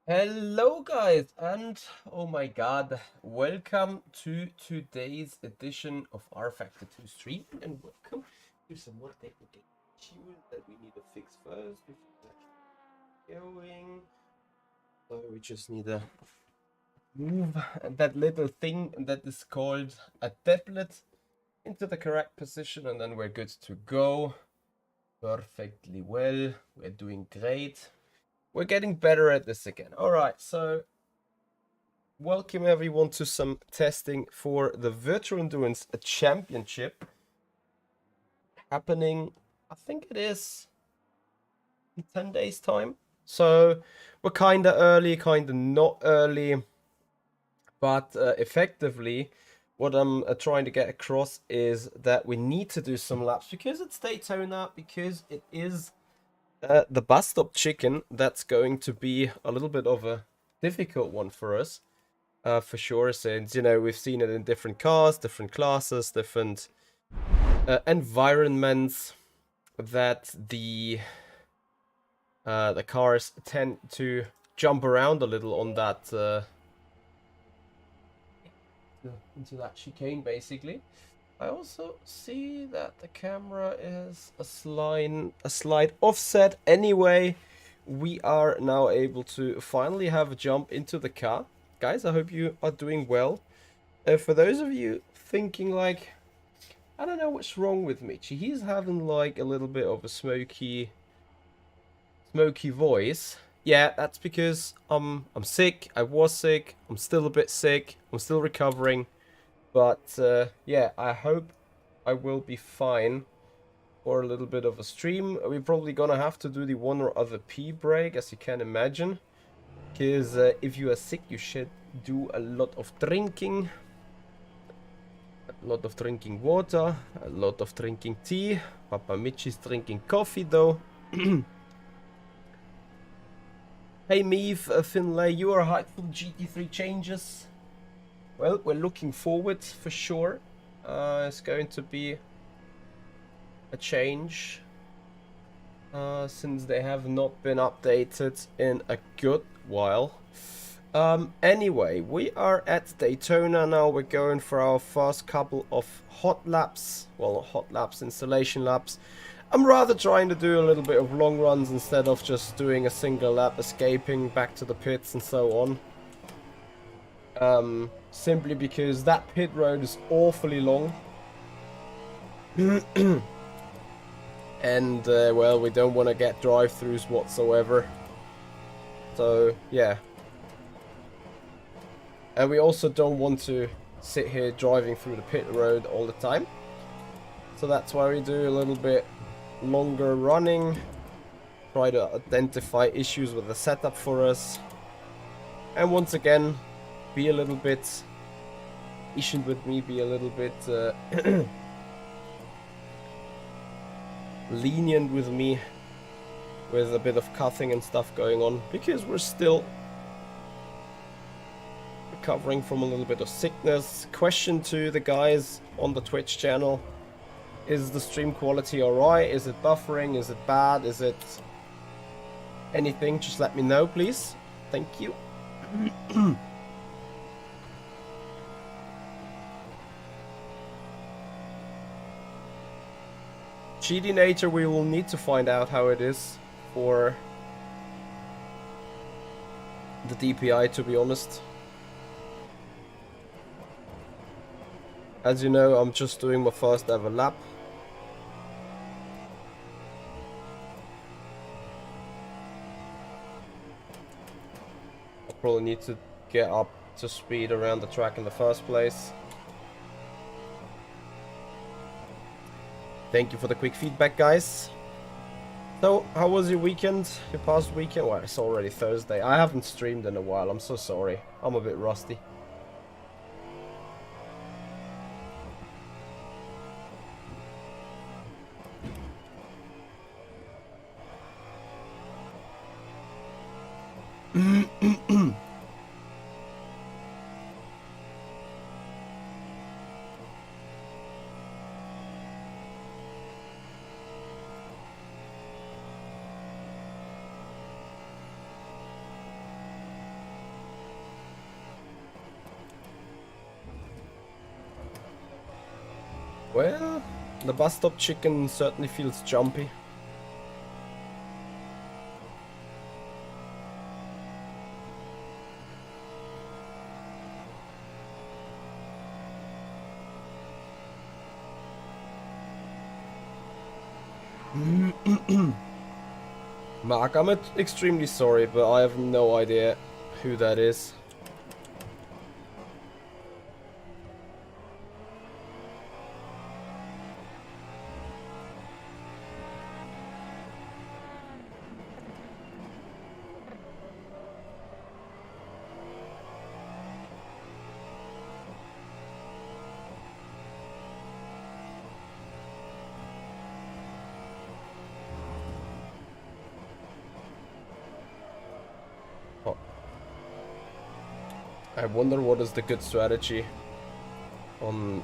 Hello guys, and oh my god, welcome to today's edition of rFactor 2 stream, and welcome to some more technical issues that we need to fix first before we get going. So we just need to move that little thing that is called a tablet into the correct position, and then we're good to go. Perfectly well, we're doing great. We're getting better at this again. All right, so welcome everyone to some testing for the Virtual Endurance Championship happening, I think it is in 10 days time. So we're kind of early, kind of not early, but effectively what I'm trying to get across is that we need to do some laps because it's Daytona, because it is the bus stop Chicane. That's going to be a little bit of a difficult one for us. For sure, since, you know, we've seen it in different cars, different classes, different environments, that the cars tend to jump around a little on that into that chicane, basically. I also see that the camera is a slight offset. Anyway, we are now able to finally have a jump into the car. Guys, I hope you are doing well. For those of you thinking like, I don't know what's wrong with Michi, he's having like a little bit of a smoky voice. Yeah, that's because I'm sick. I was sick. I'm still a bit sick. I'm still recovering. But yeah, I hope I will be fine for a little bit of a stream. We're probably gonna have to do the one or other pee break, as you can imagine. Because if you are sick, you should do a lot of drinking. A lot of drinking water. A lot of drinking tea. Papa Michi's drinking coffee, though. Hey, Meave, Finlay, you are hyped for the GT3 changes. Well, we're looking forward for sure. It's going to be a change. Since they have not been updated in a good while. Anyway, we are at Daytona now. We're going for our first couple of hot laps. Well, hot laps, installation laps. I'm rather trying to do a little bit of long runs instead of just doing a single lap, escaping back to the pits and so on. Simply because that pit road is awfully long. And, well, we don't want to get drive-thrus whatsoever. So, yeah. And we also don't want to sit here driving through the pit road all the time. So that's why we do a little bit longer running. Try to identify issues with the setup for us. And once again, be a little bit patient with me, be a little bit lenient with me, with a bit of coughing and stuff going on, because we're still recovering from a little bit of sickness. Question to the guys on the Twitch channel: is the stream quality alright? Is it buffering? Is it bad? Is it anything? Just let me know, please. Thank you. GD Nature, we will need to find out how it is for the DPi, to be honest. As you know, I'm just doing my first ever lap. I'll probably need to get up to speed around the track in the first place. Thank you for the quick feedback, guys. So, how was your weekend? Your past weekend? Well, it's already Thursday. I haven't streamed in a while. I'm so sorry. I'm a bit rusty. Well, the bus stop chicken certainly feels jumpy. Mark, I'm extremely sorry, but I have no idea who that is. I wonder what is the good strategy on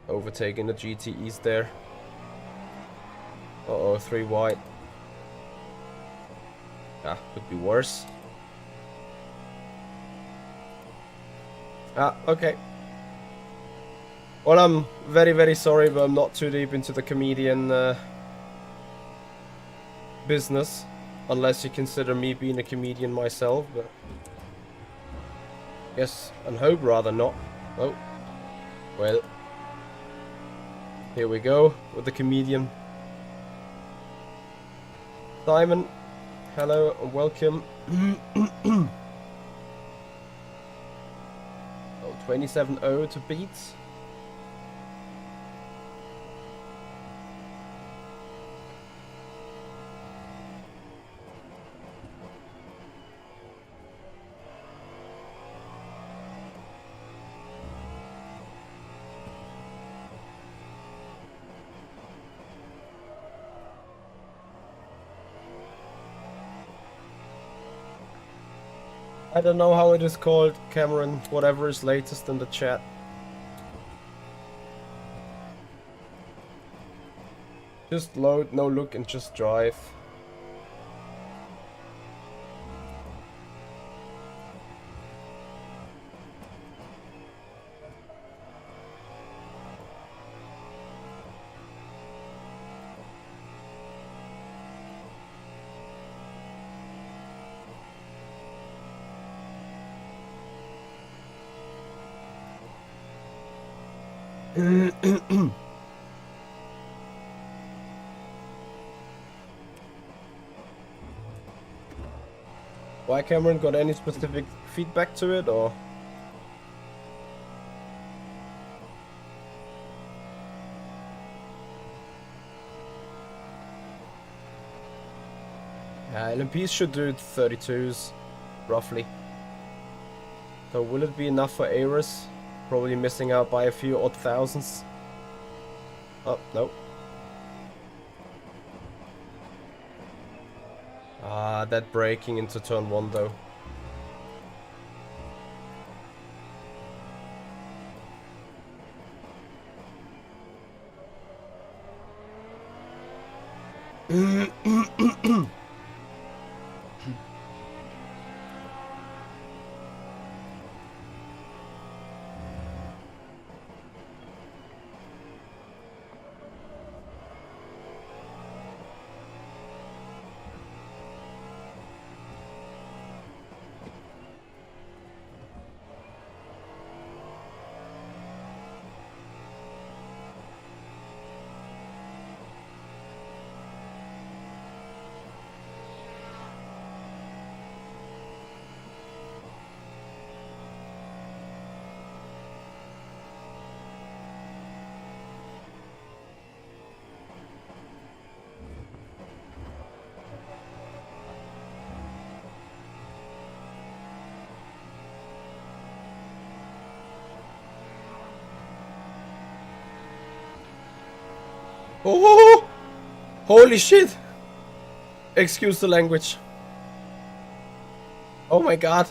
overtaking the GTEs there. Uh-oh, 3 wide. Ah, could be worse. Ah, okay. Well, I'm very, very sorry, but I'm not too deep into the comedian business. Unless you consider me being a comedian myself, but... Yes, and hope rather not. Oh. Well. Here we go, with the comedian. Simon, hello and welcome. Oh, 27-0 to beat. I don't know how it is called, Cameron, whatever is latest in the chat. Just load, no look, and just drive. Why, Cameron, got any specific feedback to it, or? LMPs should do 32s, roughly. So will it be enough for Ares? Probably missing out by a few odd thousands. Oh, no. Ah, that braking into turn 1 though. Oh! Holy shit! Excuse the language. Oh my god.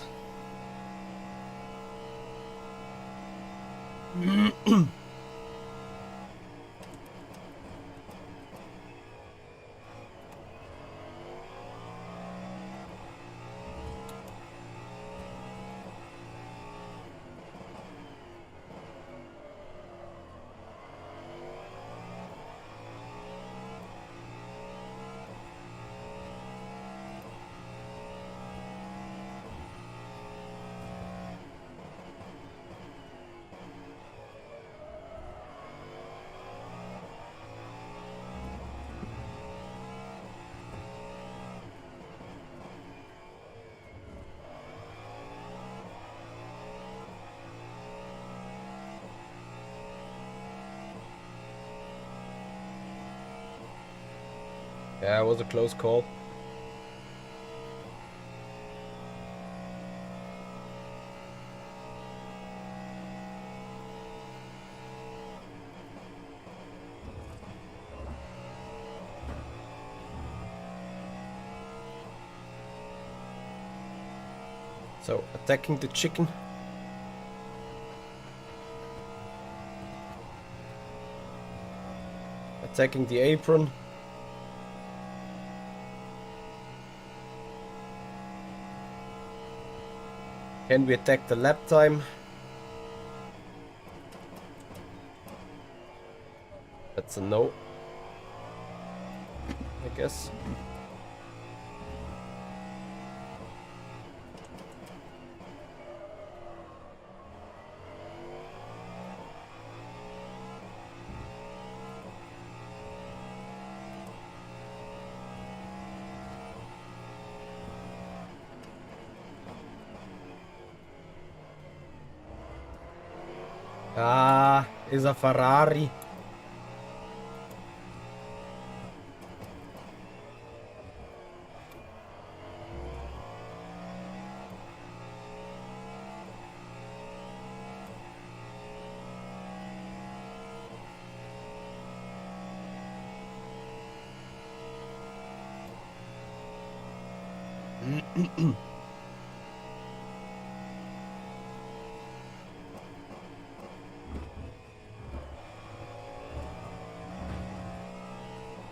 Yeah, it was a close call. So, attacking the chicken. Attacking the apron. Can we attack the lap time? That's a no, I guess. Ah, is a Ferrari.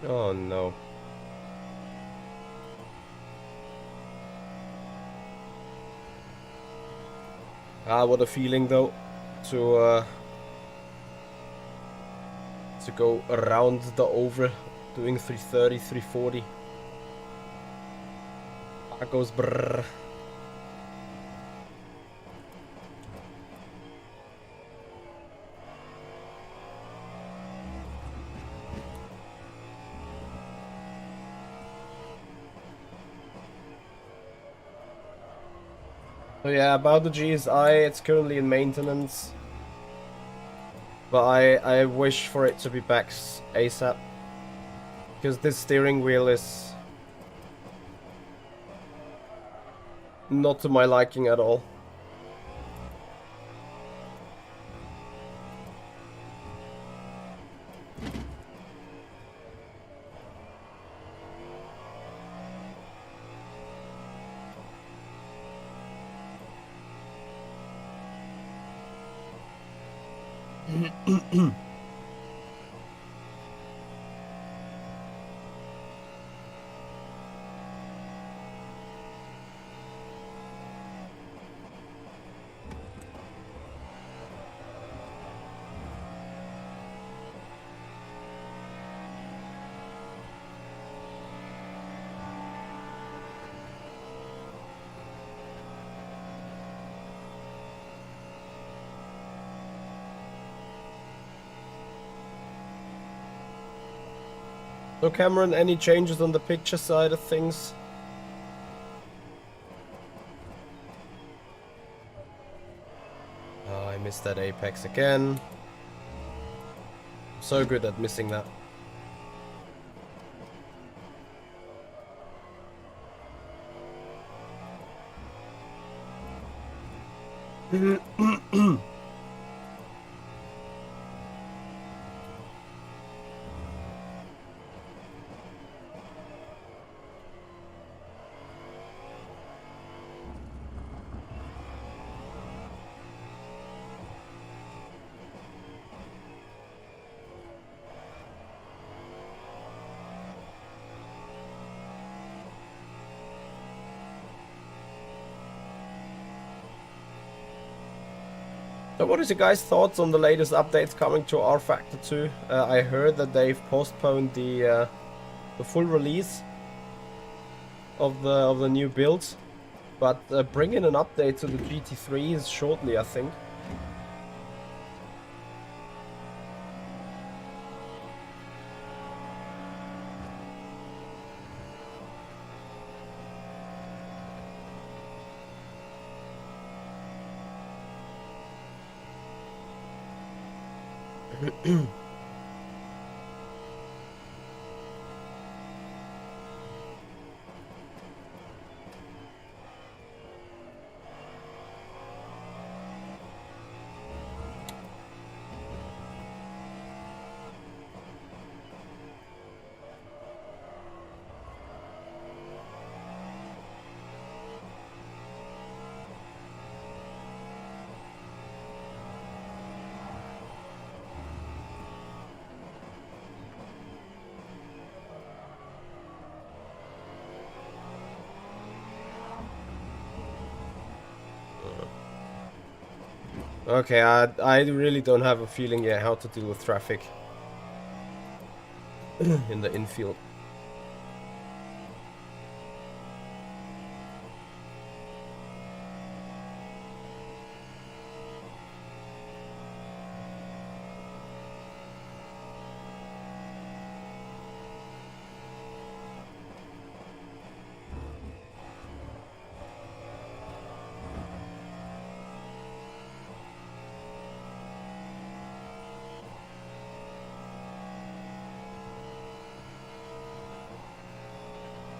Oh no. Ah, what a feeling though to go around the oval doing 330, 340. That goes brrr. So yeah, about the GSI, it's currently in maintenance. But I wish for it to be back ASAP. Because this steering wheel is not to my liking at all. So Cameron, any changes on the picture side of things? Oh, I missed that apex again. So good at missing that. So what is your guys' thoughts on the latest updates coming to rFactor 2? I heard that they've postponed the full release of the new builds, but bringing an update to the GT3s shortly, I think. Okay, I really don't have a feeling yet how to deal with traffic in the infield.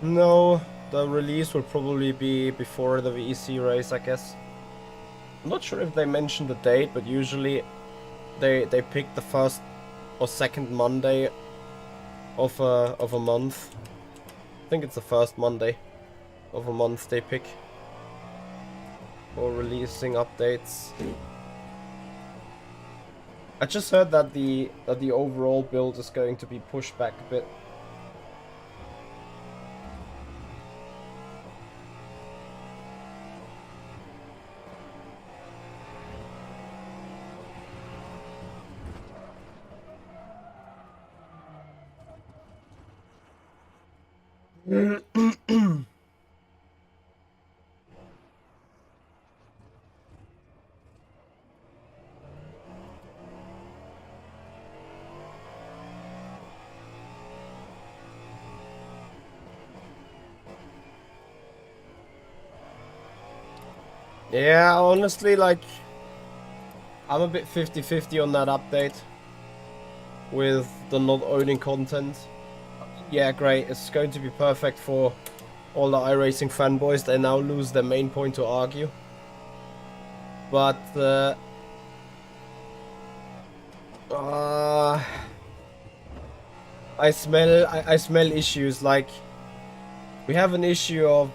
No, the release will probably be before the VEC race, I guess. I'm not sure if they mentioned the date, but usually they pick the first or second Monday of a month. I think it's the first Monday of a month they pick for releasing updates. I just heard that the overall build is going to be pushed back a bit. Yeah, honestly, like, I'm a bit 50-50 on that update with the not owning content. Yeah, great, it's going to be perfect for all the iRacing fanboys. They now lose their main point to argue. But, I smell issues. Like, we have an issue of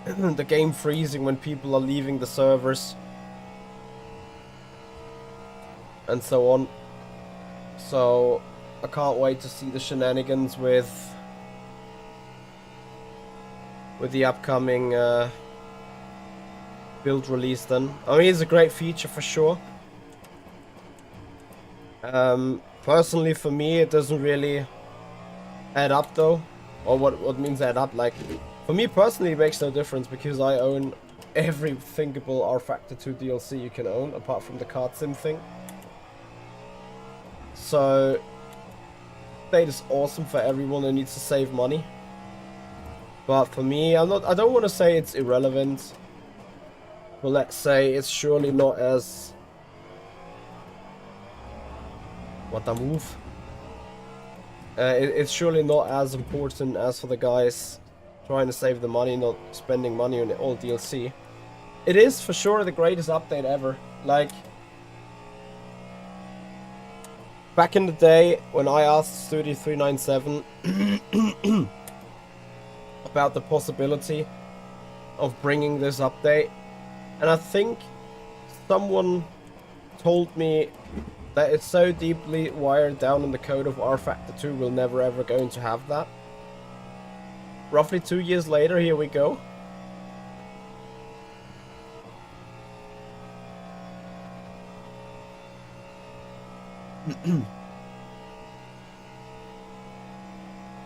the game freezing when people are leaving the servers and so on. So I can't wait to see the shenanigans with the upcoming build release then. I mean, it's a great feature for sure. Personally for me it doesn't really add up though. Or what means add up? Like, for me personally, it makes no difference because I own every thinkable rFactor 2 DLC you can own, apart from the kart sim thing. So, that is awesome for everyone who needs to save money. But for me, I don't want to say it's irrelevant. But let's say it's surely not as... What a move. It's surely not as important as for the guys trying to save the money, not spending money on all DLC. It is for sure the greatest update ever. Like, back in the day when I asked Studio 397 about the possibility of bringing this update, and I think someone told me that it's so deeply wired down in the code of rFactor 2 we're never ever going to have that. Roughly 2 years later, here we go.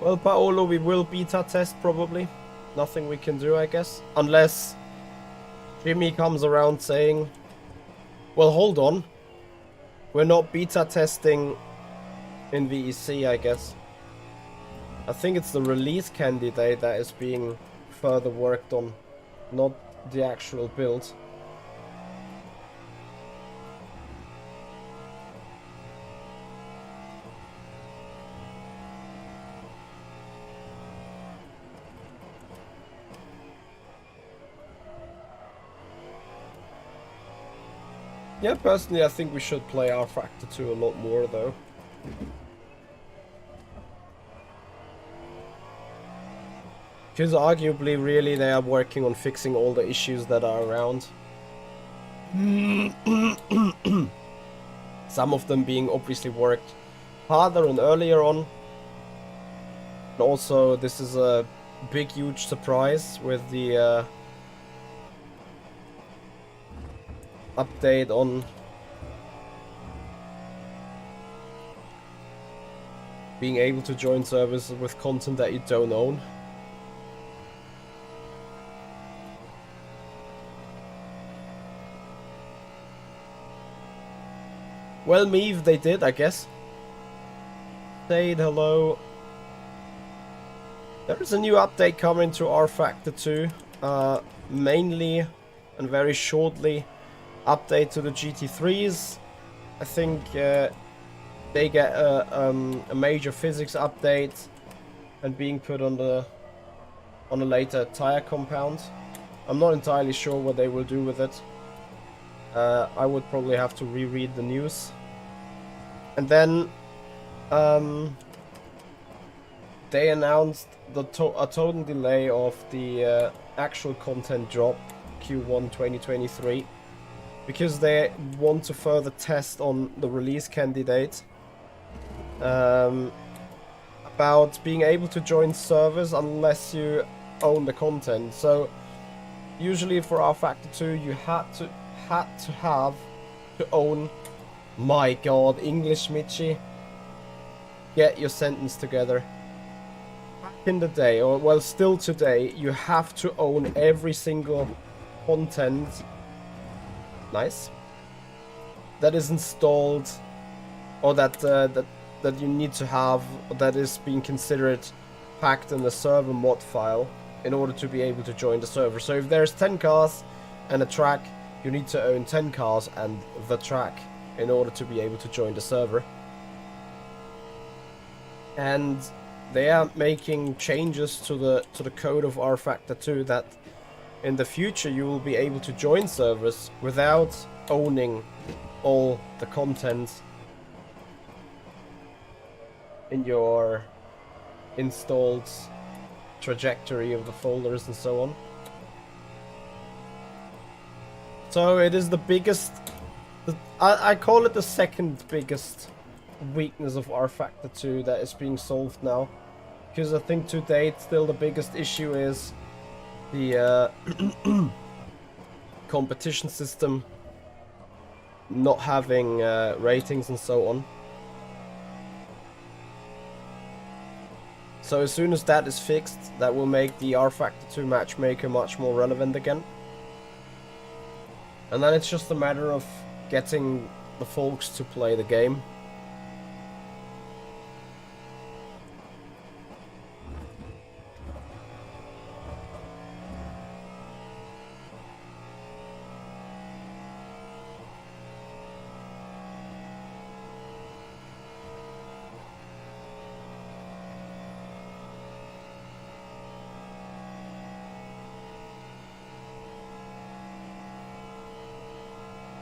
Well, Paolo, we will beta test probably. Nothing we can do, I guess. Unless Jimmy comes around saying, well, hold on. We're not beta testing in VEC, I guess. I think it's the release candidate that is being further worked on, not the actual build. Yeah, personally, I think we should play rFactor 2 a lot more, though. Because arguably, really, they are working on fixing all the issues that are around. Some of them being obviously worked harder and earlier on. And also, this is a big, huge surprise with the update on being able to join servers with content that you don't own. Well, Meave, they did, I guess. Said hello. There is a new update coming to rFactor 2. Mainly and very shortly, update to the GT3s. I think they get a major physics update and being put on a later tire compound. I'm not entirely sure what they will do with it. I would probably have to reread the news. And then they announced a total delay of the actual content drop Q1 2023 because they want to further test on the release candidate about being able to join servers unless you own the content. So usually for rFactor 2 you had to own, my god, English Michi, get your sentence together. Back in the day, or well still today, you have to own every single content, nice, that is installed or that you need to have, that is being considered packed in the server mod file in order to be able to join the server. So if there's 10 cars and a track, you need to own 10 cars and the track in order to be able to join the server. And they are making changes to the code of rFactor 2 that in the future you will be able to join servers without owning all the content in your installed trajectory of the folders and so on. So it is the biggest, I call it the second biggest weakness of rFactor 2 that is being solved now. Because I think to date still the biggest issue is the competition system not having ratings and so on. So as soon as that is fixed, that will make the rFactor 2 matchmaker much more relevant again. And then it's just a matter of getting the folks to play the game.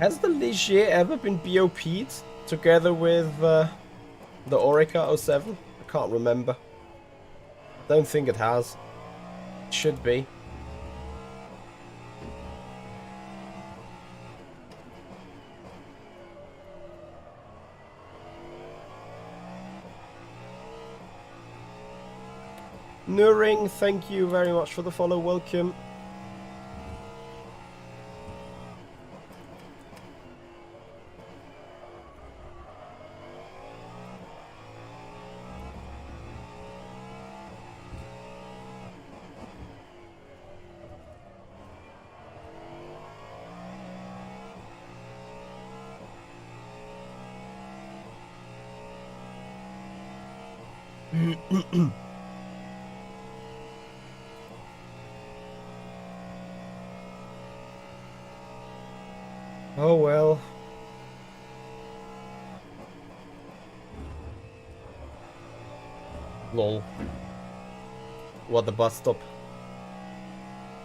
Has the Ligier ever been BOP'd together with the Orica 07? I can't remember. Don't think it has. It should be. Nuring, thank you very much for the follow, welcome. Oh well. Lol. What, the bus stop?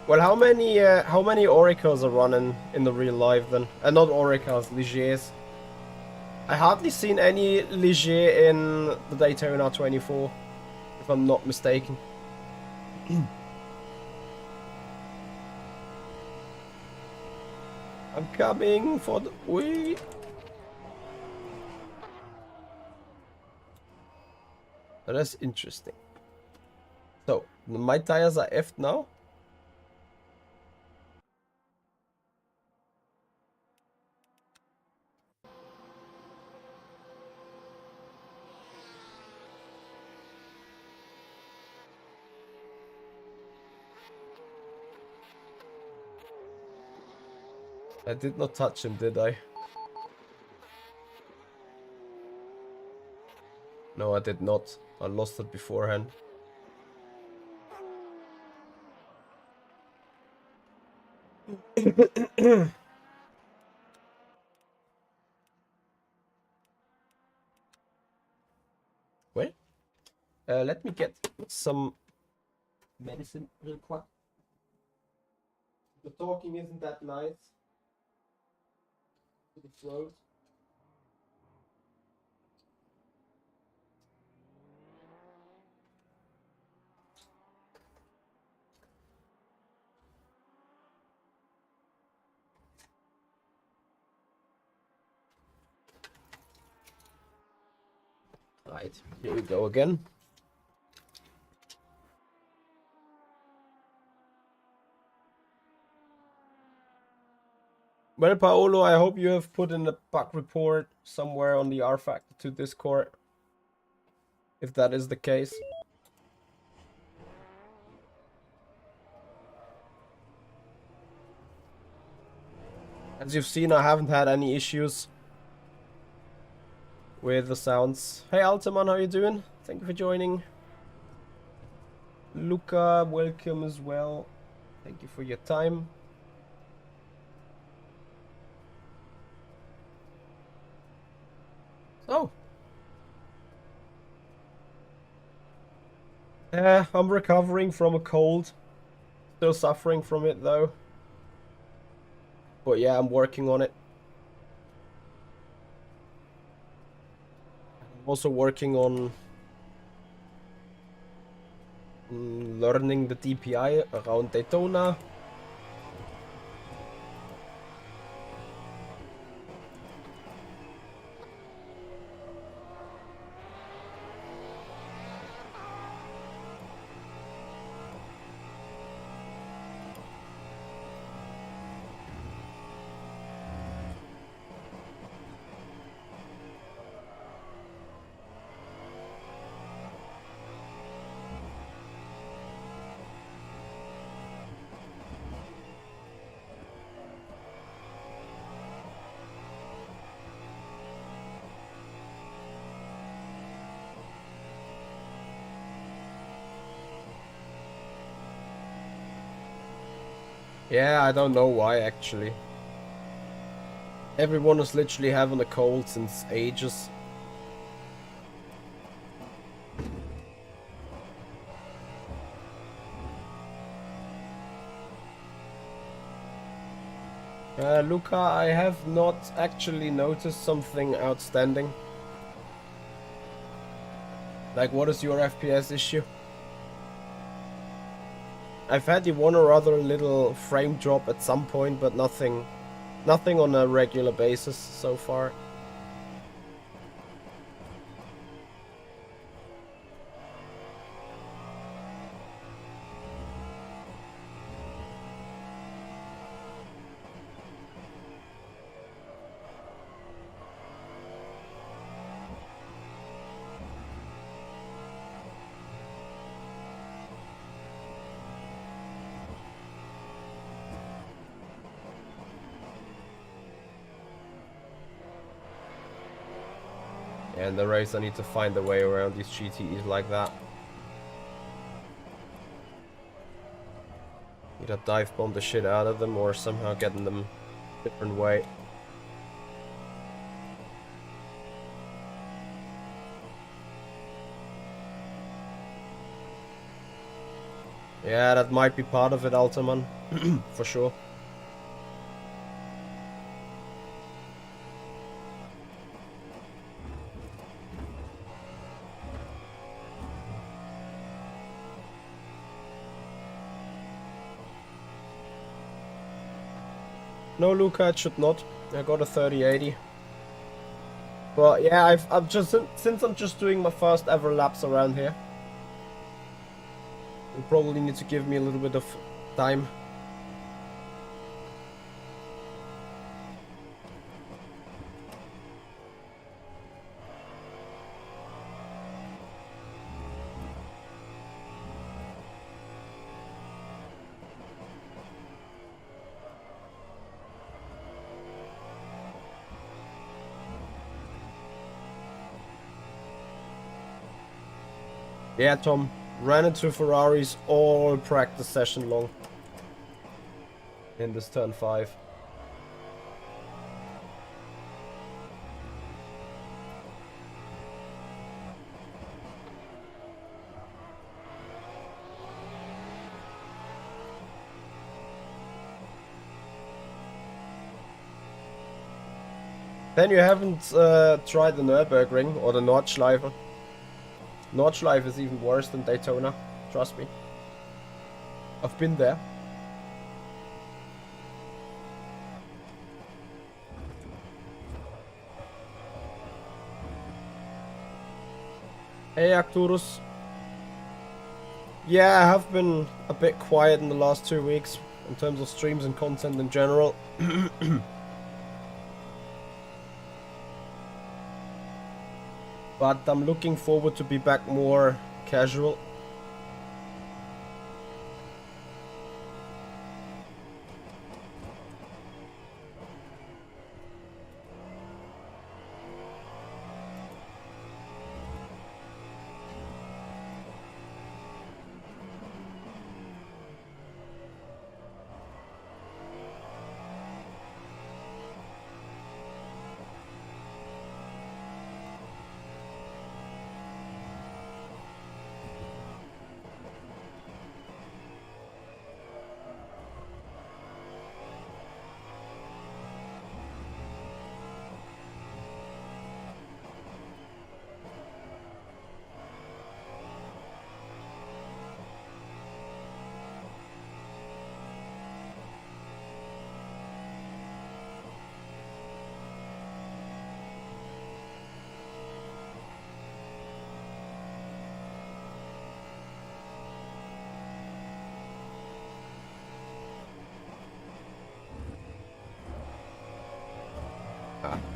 Well, how many Oricas are running in the real life then? Not Oricas, Ligiers. I hardly seen any Ligier in the Daytona 24, if I'm not mistaken. I'm coming for the wee. That's interesting. So, my tires are effed now. I did not touch him, did I? No, I did not. I lost it beforehand. Well, let me get some medicine real quick. The talking isn't that nice to the throat. Right, here we go again. Well, Paolo, I hope you have put in a bug report somewhere on the rFactor to Discord, if that is the case. As you've seen, I haven't had any issues with the sounds. Hey, Altaman, how you doing? Thank you for joining. Luca, welcome as well. Thank you for your time. Oh. Yeah, I'm recovering from a cold. Still suffering from it though. But yeah, I'm working on it. I'm also working on learning the DPi around Daytona. Yeah, I don't know why actually. Everyone is literally having a cold since ages. Luca, I have not actually noticed something outstanding. Like, what is your FPS issue? I've had the one or other little frame drop at some point, but nothing on a regular basis so far. And the race, I need to find a way around these GTEs like that. Either dive bomb the shit out of them or somehow getting them a different way. Yeah, that might be part of it, Altaman. For sure. No, Luca, it should not. I got a 3080. But yeah, I've just since I'm just doing my first ever laps around here, you probably need to give me a little bit of time. Yeah, Tom. Ran into Ferraris all practice session long. In this turn 5. Then you haven't tried the Nürburgring or the Nordschleife. Nordschleife is even worse than Daytona, trust me. I've been there. Hey Arcturus. Yeah, I have been a bit quiet in the last 2 weeks in terms of streams and content in general. But I'm looking forward to be back more casual.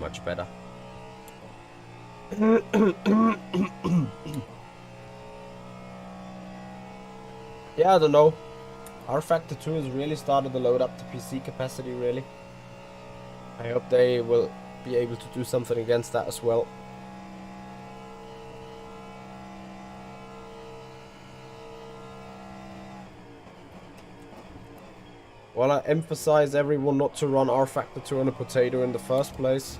Much better. Yeah, I don't know. rFactor 2 has really started to load up the PC capacity, really. I hope they will be able to do something against that as well. Well, I emphasize everyone not to run rFactor 2 on a potato in the first place.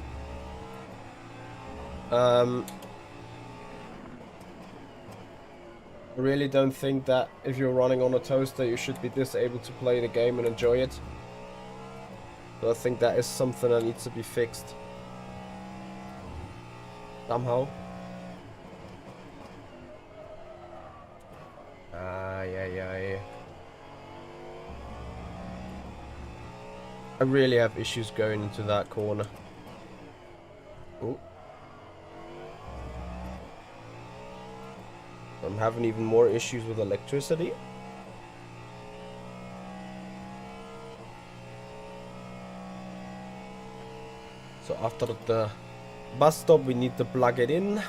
I really don't think that if you're running on a toaster you should be disabled to play the game and enjoy it. So I think that is something that needs to be fixed. Somehow. Yeah. I really have issues going into that corner. Ooh. I'm having even more issues with electricity. So after the bus stop we need to plug it in.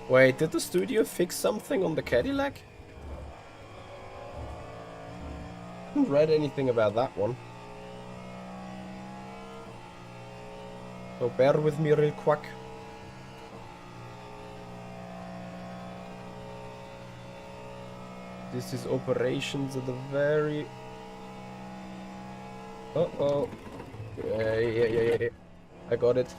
Wait, did the studio fix something on the Cadillac? I haven't read anything about that one. So bear with me real quick. This is operations at the very... Uh-oh. Yeah. I got it.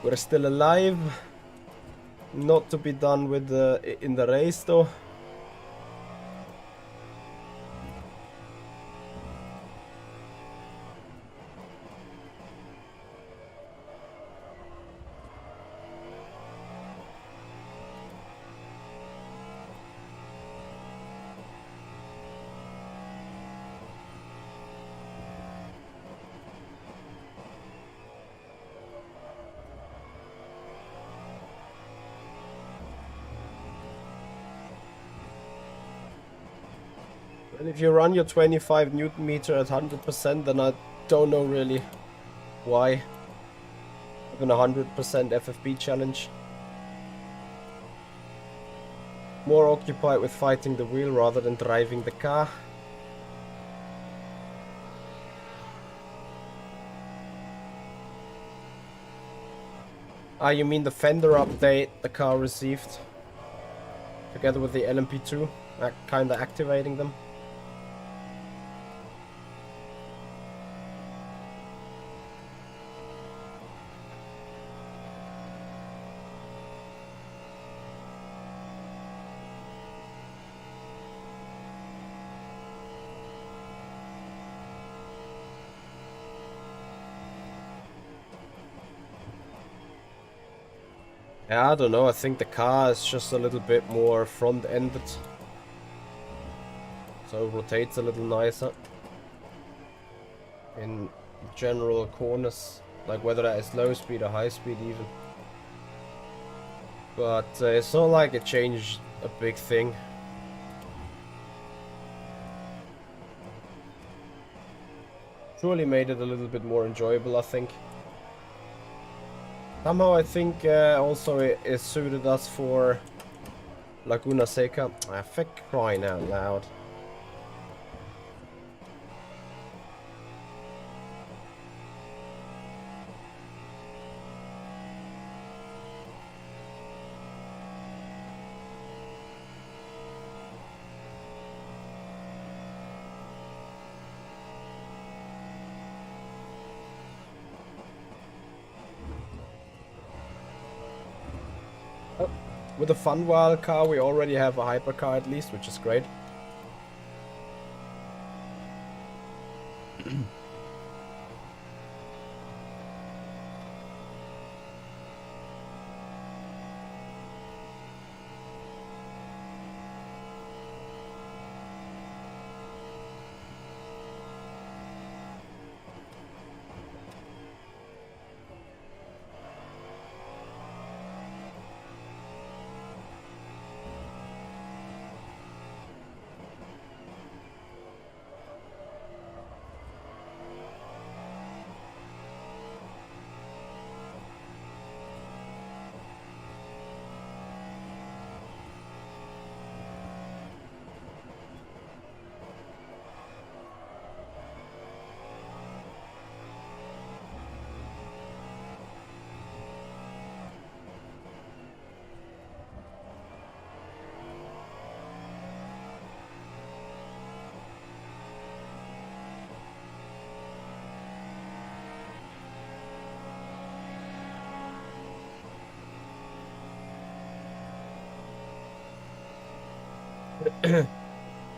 We're still alive. Not to be done with in the race though. And if you run your 25 Newton meter at 100%, then I don't know really why. Even 100% FFB challenge. More occupied with fighting the wheel rather than driving the car. Ah, you mean the fender update the car received? Together with the LMP2, kinda activating them. Yeah, I don't know, I think the car is just a little bit more front-ended. So it rotates a little nicer. In general corners, like whether that is low speed or high speed even. But it's not like it changed a big thing. Surely made it a little bit more enjoyable, I think. Somehow I think also it suited us for Laguna Seca. I think crying out loud. Oh, with the Funwheel car we already have a Hypercar at least, which is great.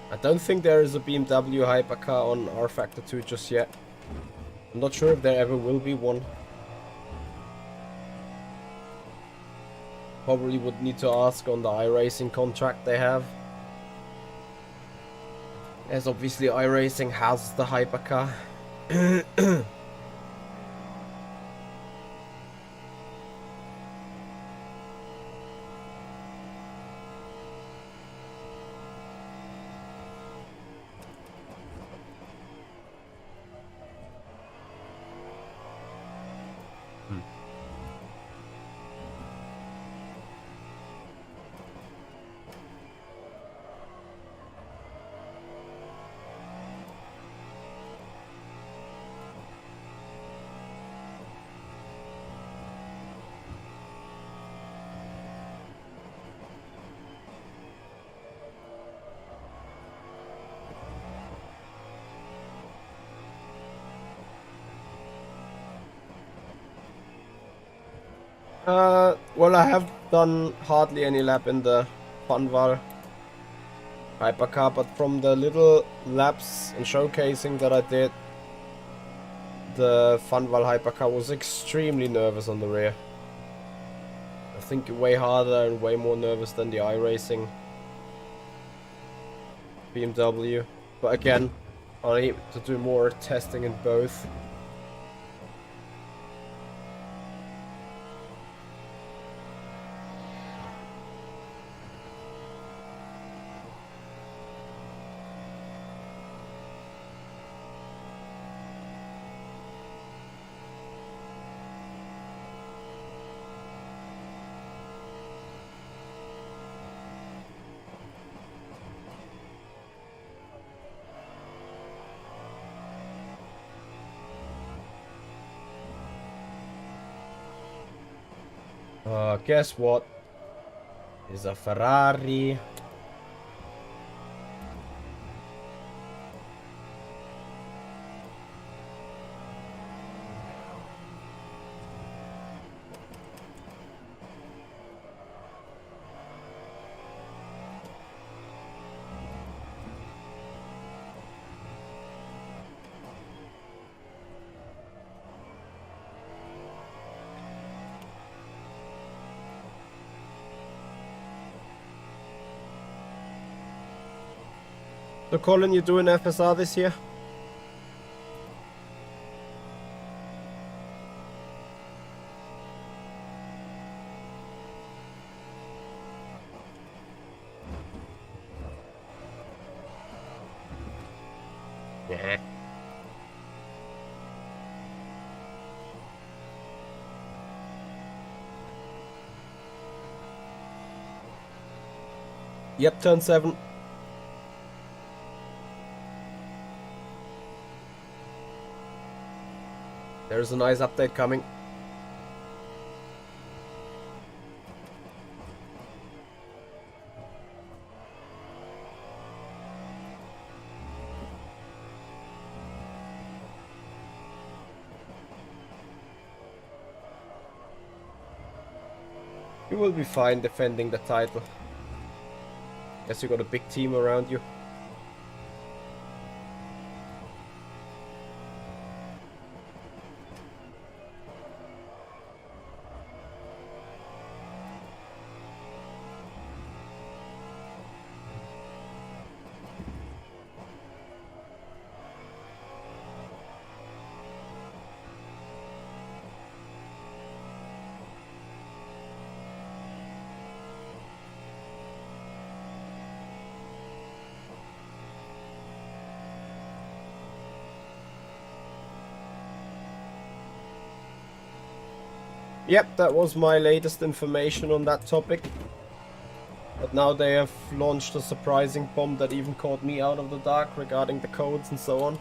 I don't think there is a BMW Hypercar on rFactor 2 just yet. I'm not sure if there ever will be one. Probably would need to ask on the iRacing contract they have. As obviously iRacing has the Hypercar. Well, I have done hardly any lap in the Funwheel Hypercar, but from the little laps and showcasing that I did, the Funwheel Hypercar was extremely nervous on the rear. I think way harder and way more nervous than the iRacing BMW. But again, I need to do more testing in both. Guess what? Is a Ferrari. So Colin, you doing FSR this year? Yeah. Yep, turn 7. There's a nice update coming. You will be fine defending the title. Guess you got a big team around you. Yep, that was my latest information on that topic. But now they have launched a surprising bomb that even caught me out of the dark regarding the codes and so on.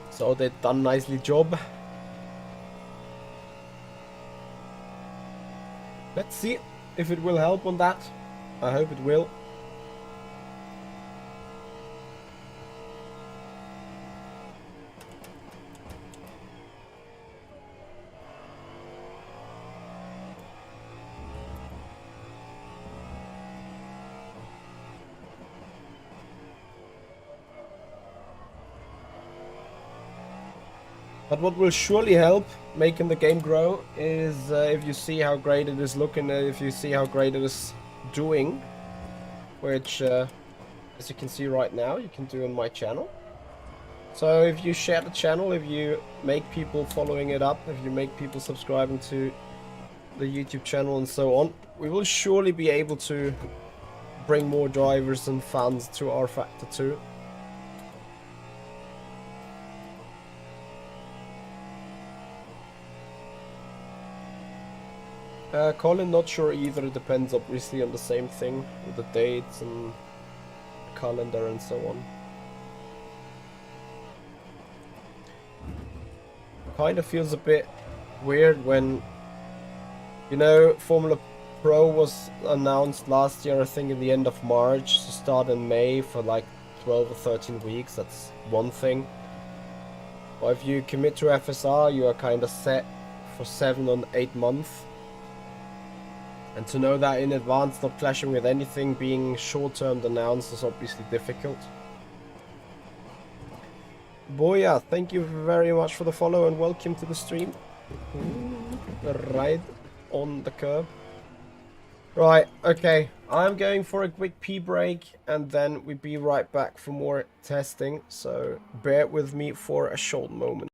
So they've done nicely job. Let's see if it will help on that. I hope it will. But what will surely help making the game grow is if you see how great it is looking, if you see how great it is doing, which as you can see right now, you can do on my channel. So if you share the channel, if you make people following it up, if you make people subscribing to the YouTube channel and so on, we will surely be able to bring more drivers and fans to rFactor 2. Colin, not sure either. It depends obviously on the same thing with the dates and calendar and so on. Kind of feels a bit weird when, you know, Formula Pro was announced last year, I think in the end of March, to start in May for like 12 or 13 weeks. That's one thing. But if you commit to FSR, you are kind of set for 7 or 8 months. And to know that in advance, not clashing with anything, being short-term announced is obviously difficult. Boya, thank you very much for the follow and welcome to the stream. Right on the curb. Right, okay. I'm going for a quick pee break and then we'll be right back for more testing. So bear with me for a short moment.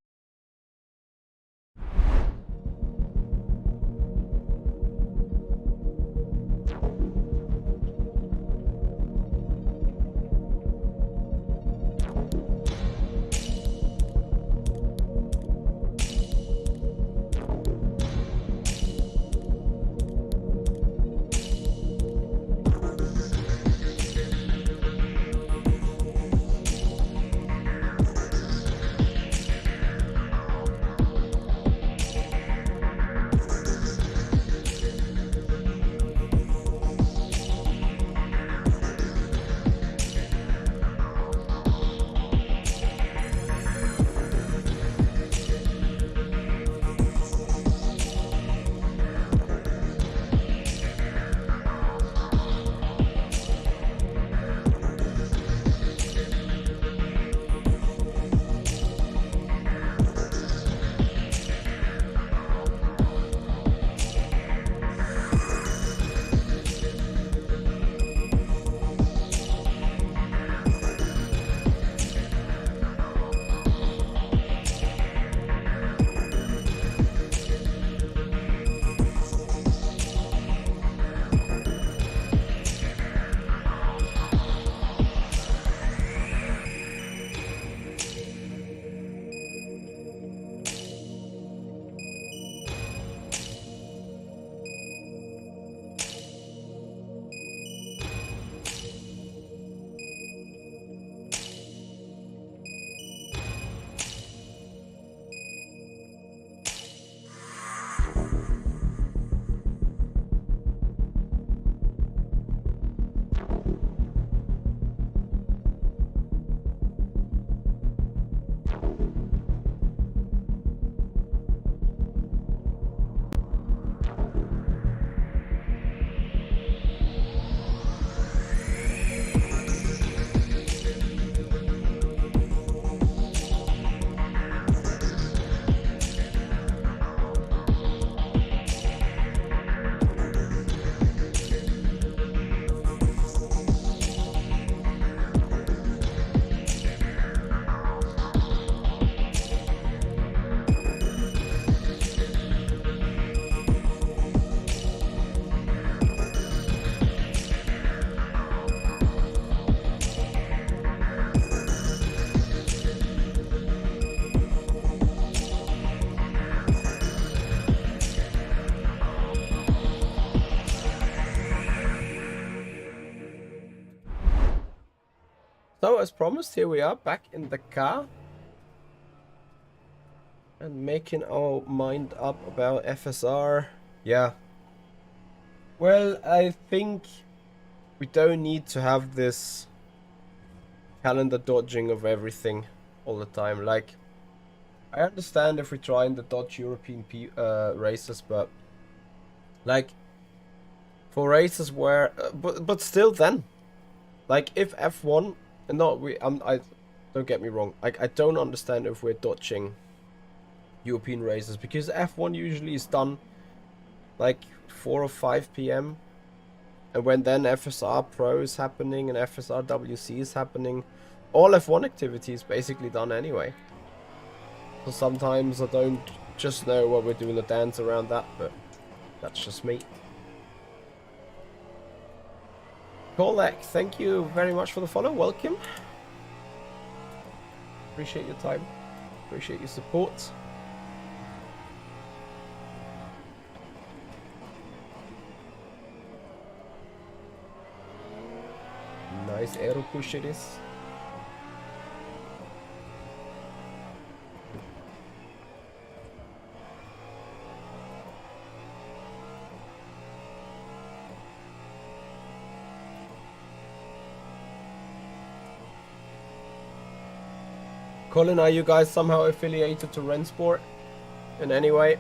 So as promised, here we are back in the car and making our mind up about FSR. Yeah. Well, I think we don't need to have this calendar dodging of everything all the time. Like, I understand if we're trying to dodge European races, but like for races where, but still, then, like if F1, and not I don't get me wrong. Like I don't understand if we're dodging European races because F1 usually is done like 4 or 5 p.m. and when then FSR Pro is happening and FSR WC is happening, all F1 activity is basically done anyway. So sometimes I don't just know what we're doing the dance around that, but that's just me. Kolek, thank you very much for the follow. Welcome. Appreciate your time. Appreciate your support. Nice aero push it is. Colin, are you guys somehow affiliated to Rensport in any way?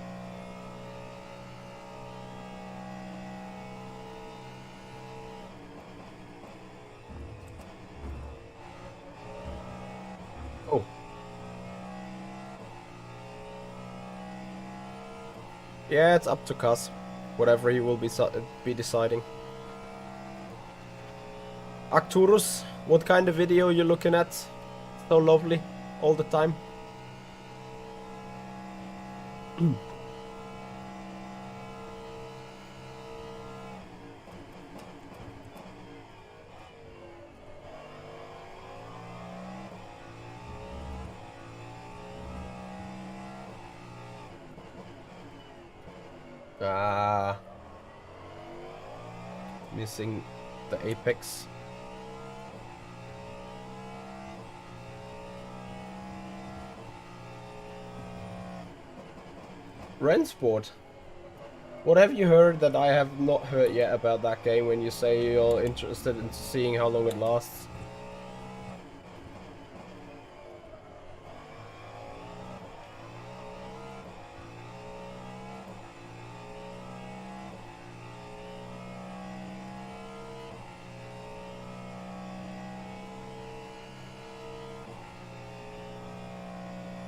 Oh. Yeah, it's up to Cuz. Whatever he will be deciding. Arcturus, what kind of video you looking at? So lovely. All the time. Missing the apex. Rensport. What have you heard that I have not heard yet about that game when you say you're interested in seeing how long it lasts?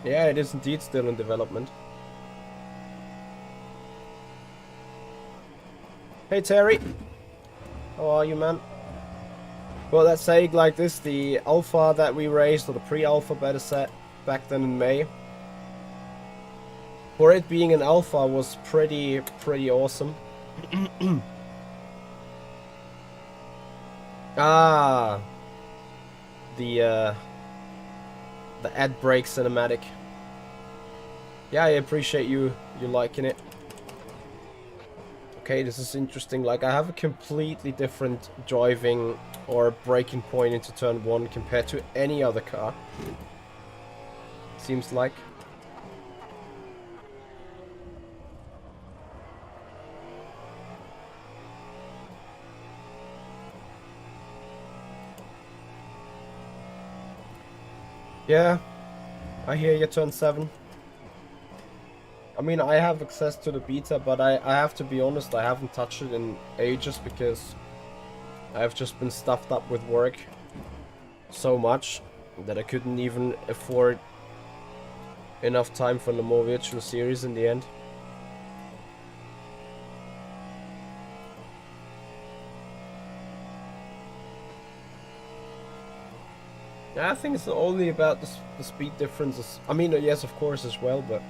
Yeah, it is indeed still in development. Hey Terry, how are you, man? Well, let's say like this, the alpha that we raced, or the pre-alpha better set, back then in May, for it being an alpha was pretty awesome. The ad break cinematic. Yeah, I appreciate you liking it. Okay, this is interesting. Like, I have a completely different driving or braking point into turn 1 compared to any other car. Seems like. Yeah, I hear you, turn 7. I mean, I have access to the beta, but I have to be honest, I haven't touched it in ages because I've just been stuffed up with work so much that I couldn't even afford enough time for the more virtual series in the end. I think it's only about the speed differences. I mean, yes, of course, as well, but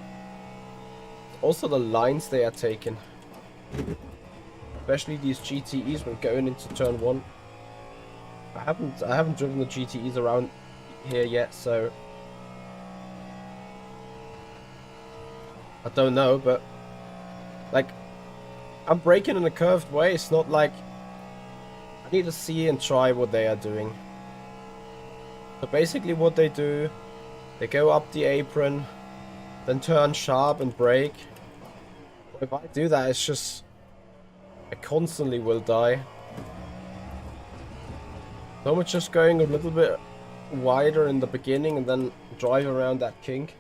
also the lines they are taking. Especially these GTEs when going into turn 1. I haven't driven the GTEs around here yet, so I don't know, but like I'm braking in a curved way. It's not like I need to see and try what they are doing. So basically what they do, they go up the apron, then turn sharp and brake. If I do that, it's just... I constantly will die. So much just going a little bit wider in the beginning and then drive around that kink.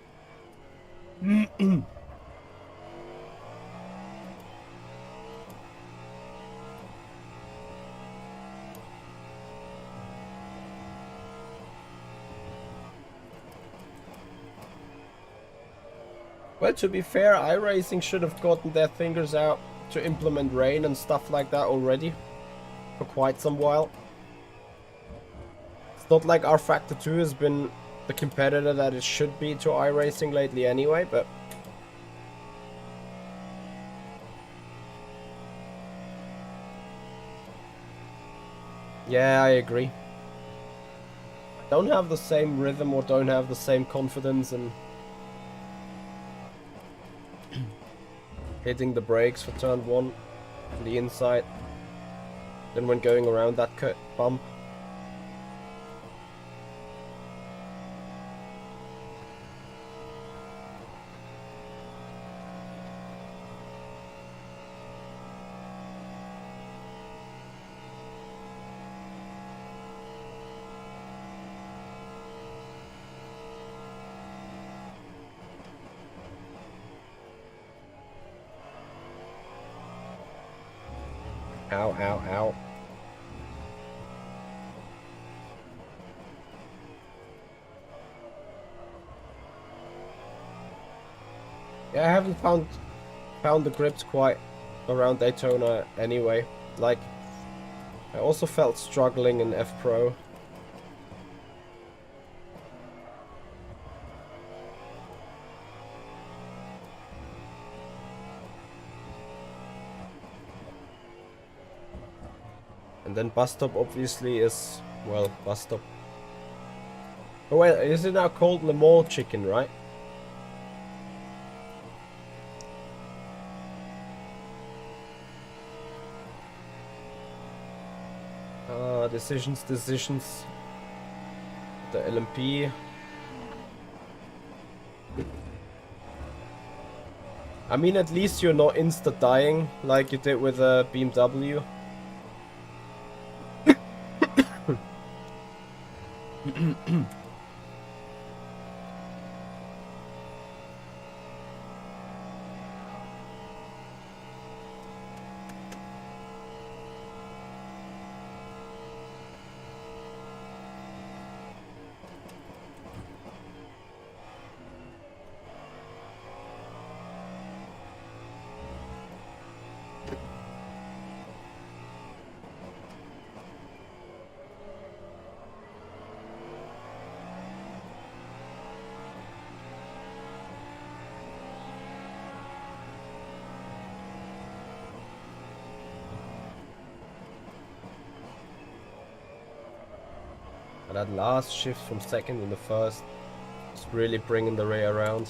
Well, to be fair, iRacing should have gotten their fingers out to implement rain and stuff like that already for quite some while. It's not like rFactor 2 has been the competitor that it should be to iRacing lately anyway, but... yeah, I agree. Don't have the same rhythm or don't have the same confidence in hitting the brakes for turn 1 on the inside. Then when going around that bump. Ow, ow, ow. Yeah, I haven't found the grips quite around Daytona anyway. Like, I also felt struggling in F Pro. And then bus stop obviously is, well, bus stop. Oh wait, is it now called Le Mans Chicane, right? Decisions. The LMP. I mean, at least you're not insta dying like you did with a BMW. And that last shift from second in the first is really bringing the rear around.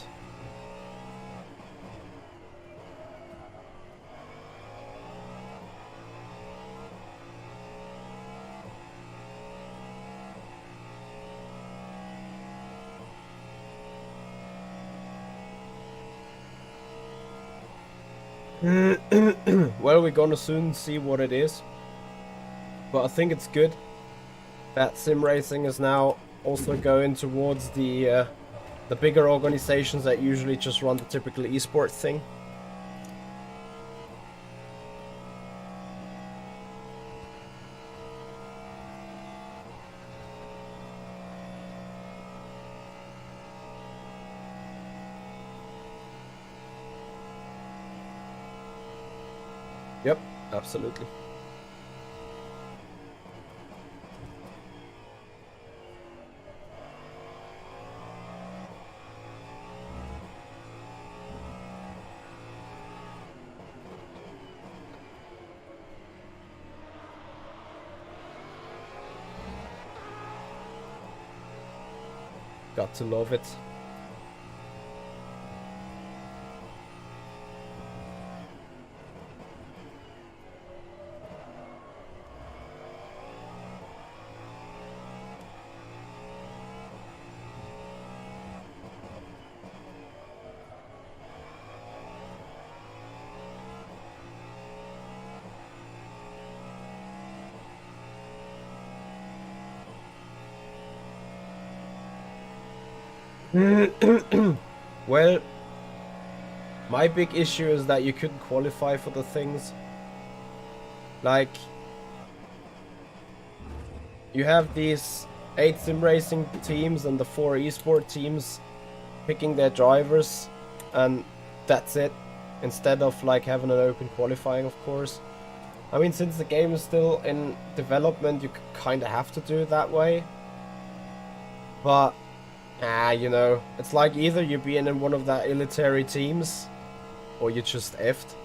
Well, we're gonna soon see what it is. But I think it's good that Simracing is now also going towards the bigger organizations that usually just run the typical esports thing. Yep, absolutely. Got to love it. Well, my big issue is that you couldn't qualify for the things. Like, you have these 8 Simracing teams and the 4 Esports teams picking their drivers, and that's it. Instead of like having an open qualifying, of course. I mean, since the game is still in development, you kind of have to do it that way. But, you know, it's like either you're being in one of the elitary teams, or you just effed.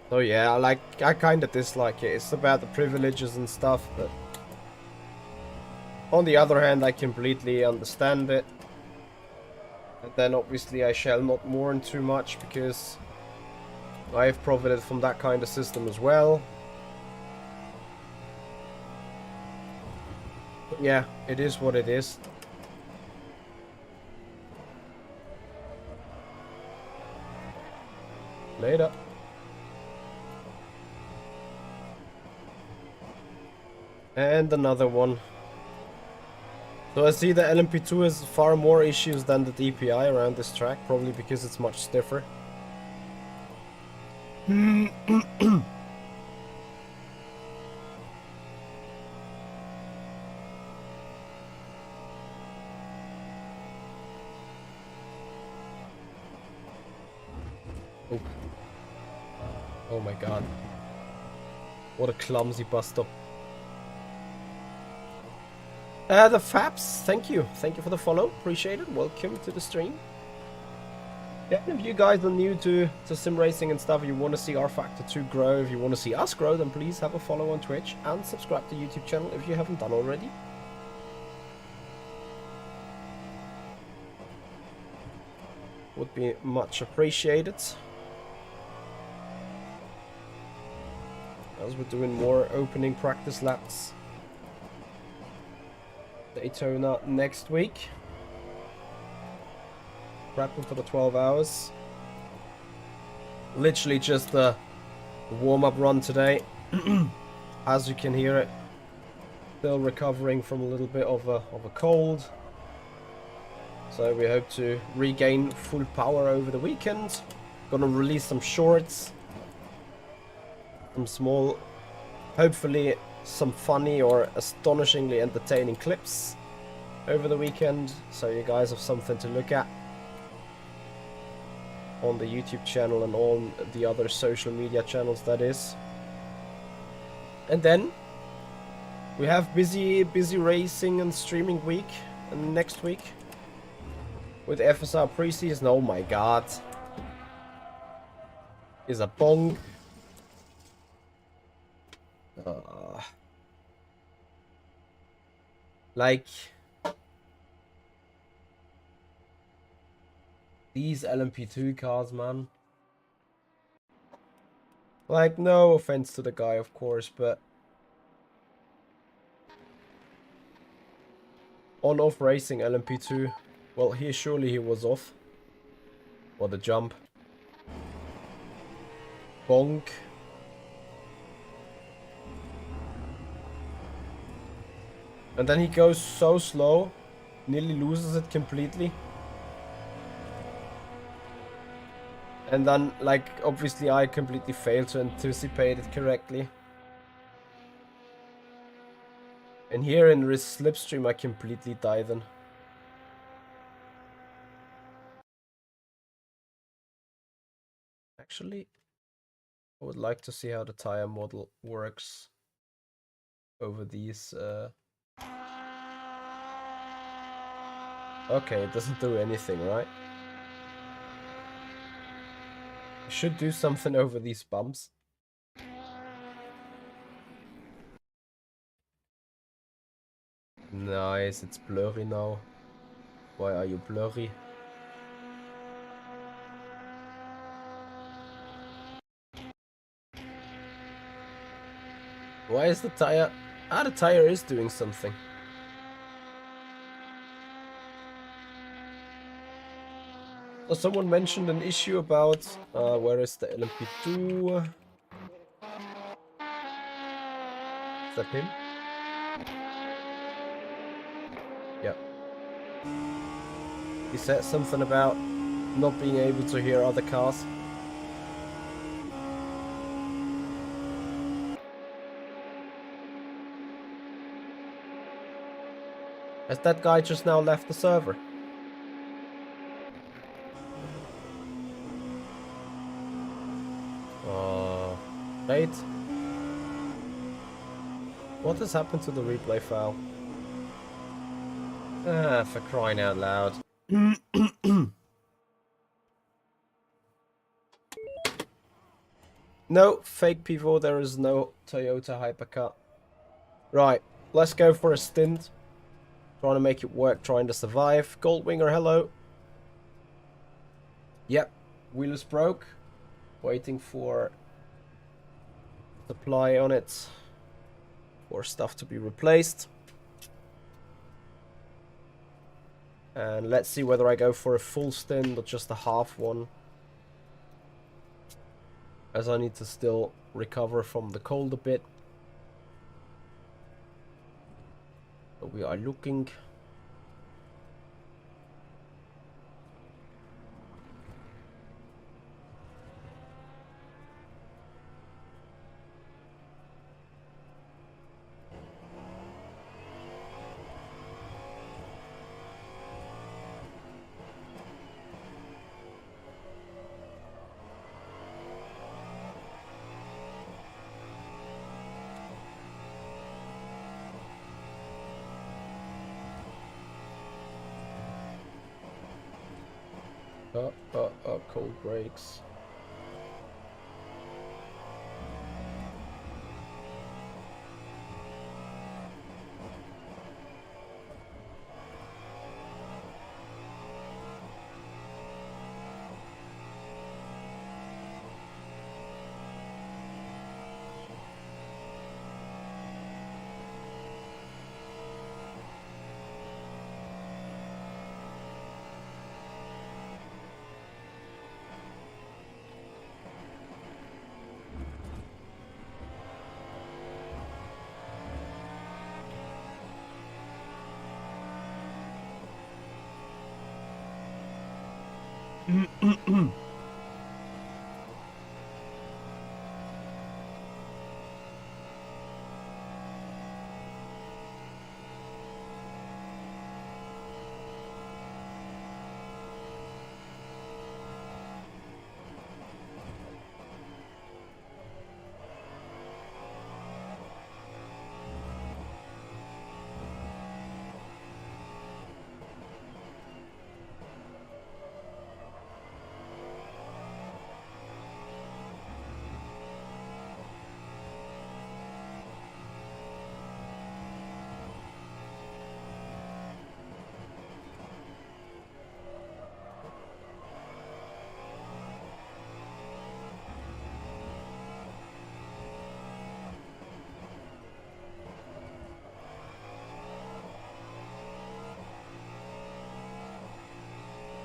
So yeah, like, I kind of dislike it. It's about the privileges and stuff, but on the other hand, I completely understand it. And then obviously I shall not mourn too much, because I have profited from that kind of system as well. But yeah, it is what it is. Later. And another one. So I see the LMP2 has far more issues than the DPi around this track, probably because it's much stiffer. Oh my god. What a clumsy bust up. The Fabs, thank you. Thank you for the follow. Appreciate it. Welcome to the stream. Yeah, if you guys are new to sim racing and stuff, you want to see rFactor 2 grow, if you want to see us grow, then please have a follow on Twitch and subscribe to the YouTube channel if you haven't done already. Would be much appreciated. As we're doing more opening practice laps. Daytona next week. Prepping for the 12 hours. Literally just a warm-up run today. As you can hear it. Still recovering from a little bit of a cold. So we hope to regain full power over the weekend. Gonna release some shorts. Some small, hopefully some funny or astonishingly entertaining clips over the weekend, so you guys have something to look at on the YouTube channel and on the other social media channels, that is. And then we have busy racing and streaming week and next week with FSR preseason. Oh my god, is a bong. Like, these LMP2 cars, man. Like, no offense to the guy, of course, but on-off racing LMP2, well, surely he was off. Or the jump. Bonk. And then he goes so slow, nearly loses it completely. And then, like, obviously I completely failed to anticipate it correctly. And here in this slipstream I completely died then. Actually, I would like to see how the tire model works over these... Okay, it doesn't do anything, right? It should do something over these bumps. Nice, it's blurry now. Why are you blurry? Why is the tire... Ah, the tire is doing something. So someone mentioned an issue about... where is the LMP2? Is that him? He said something about not being able to hear other cars. Has that guy just now left the server? Wait. What has happened to the replay file? Ah, for crying out loud. No, fake people, there is no Toyota Hypercar. Right, let's go for a stint. Trying to make it work, trying to survive. Goldwinger, hello. Yep, wheel is broke. Waiting for supply on it. For stuff to be replaced. And let's see whether I go for a full stint or just a half one. As I need to still recover from the cold a bit. But we are looking. Cold brakes.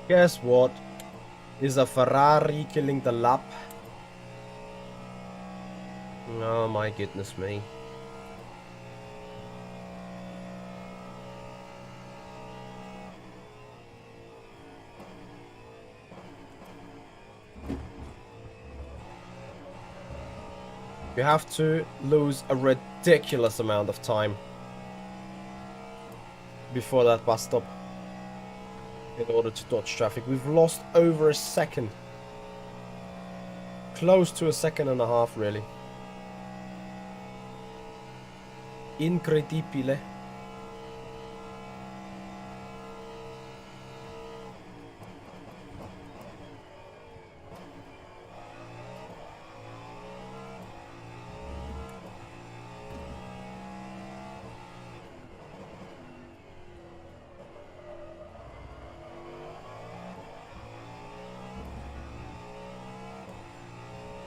Guess what? Is a Ferrari killing the lap? Oh my goodness me. You have to lose a ridiculous amount of time before that bus stop in order to dodge traffic. We've lost over a second. Close to a second and a half, really. Incredibile.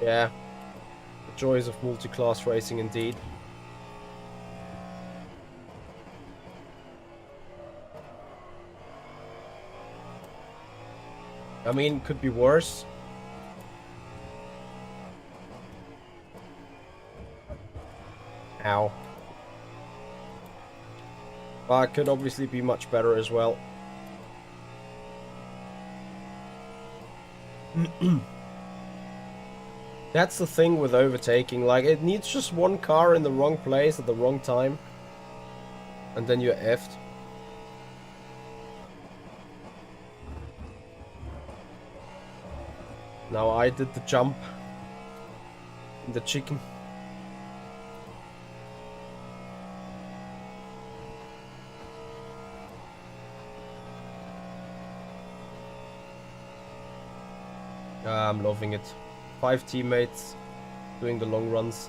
Yeah, the joys of multi-class racing indeed. I mean, could be worse. Ow. But it could obviously be much better as well. That's the thing with overtaking, like it needs just one car in the wrong place at the wrong time, and then you're effed. Now I did the jump in the Chicane. I'm loving it. 5 teammates doing the long runs.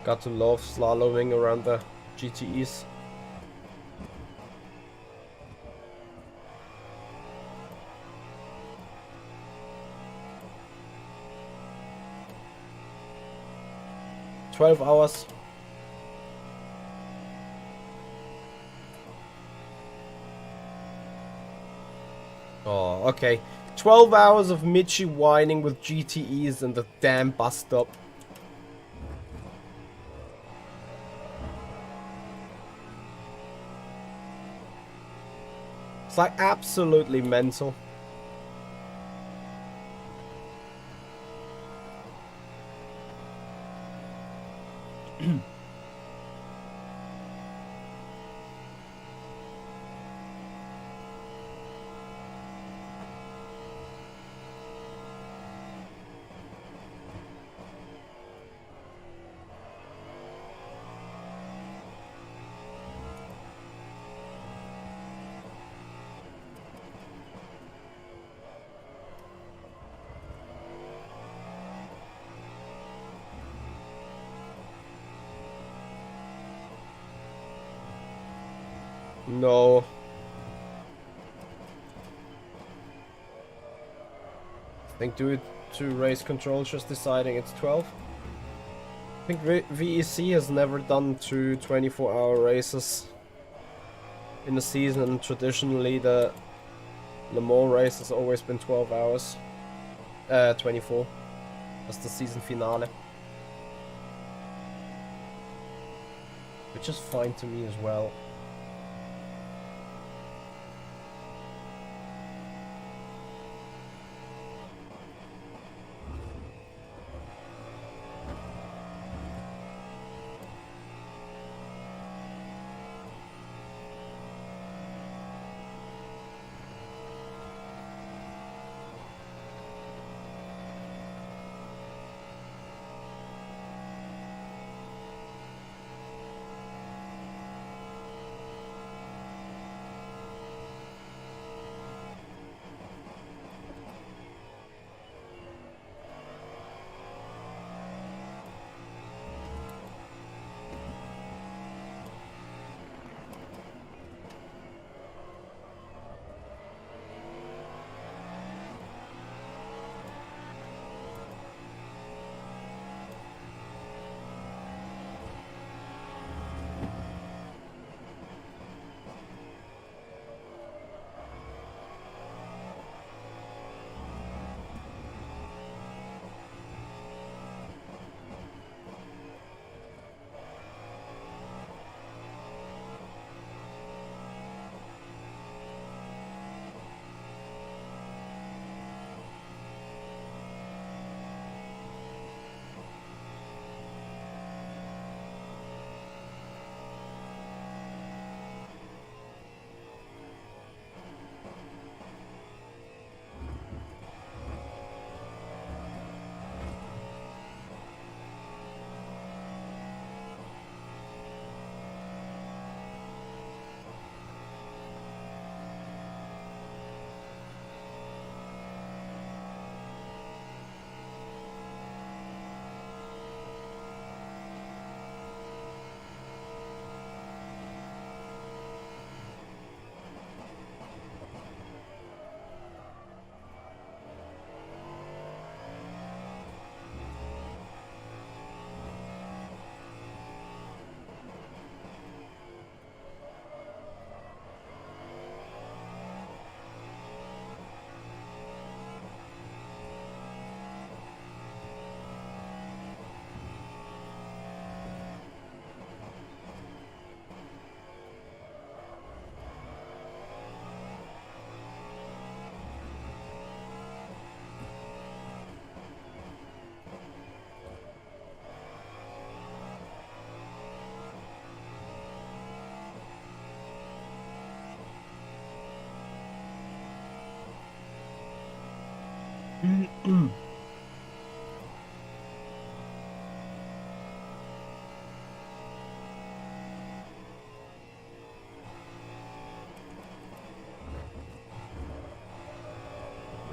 Got to love slaloming around the GTEs. $12 hours. Oh, okay. 12 hours of Mitchie whining with GTEs and the damn bus stop. It's like absolutely mental. No. I think due to race control just deciding it's 12. I think VEC has never done 2 24-hour races in a season, and traditionally the Le Mans race has always been 12 hours. 24. That's the season finale. Which is fine to me as well.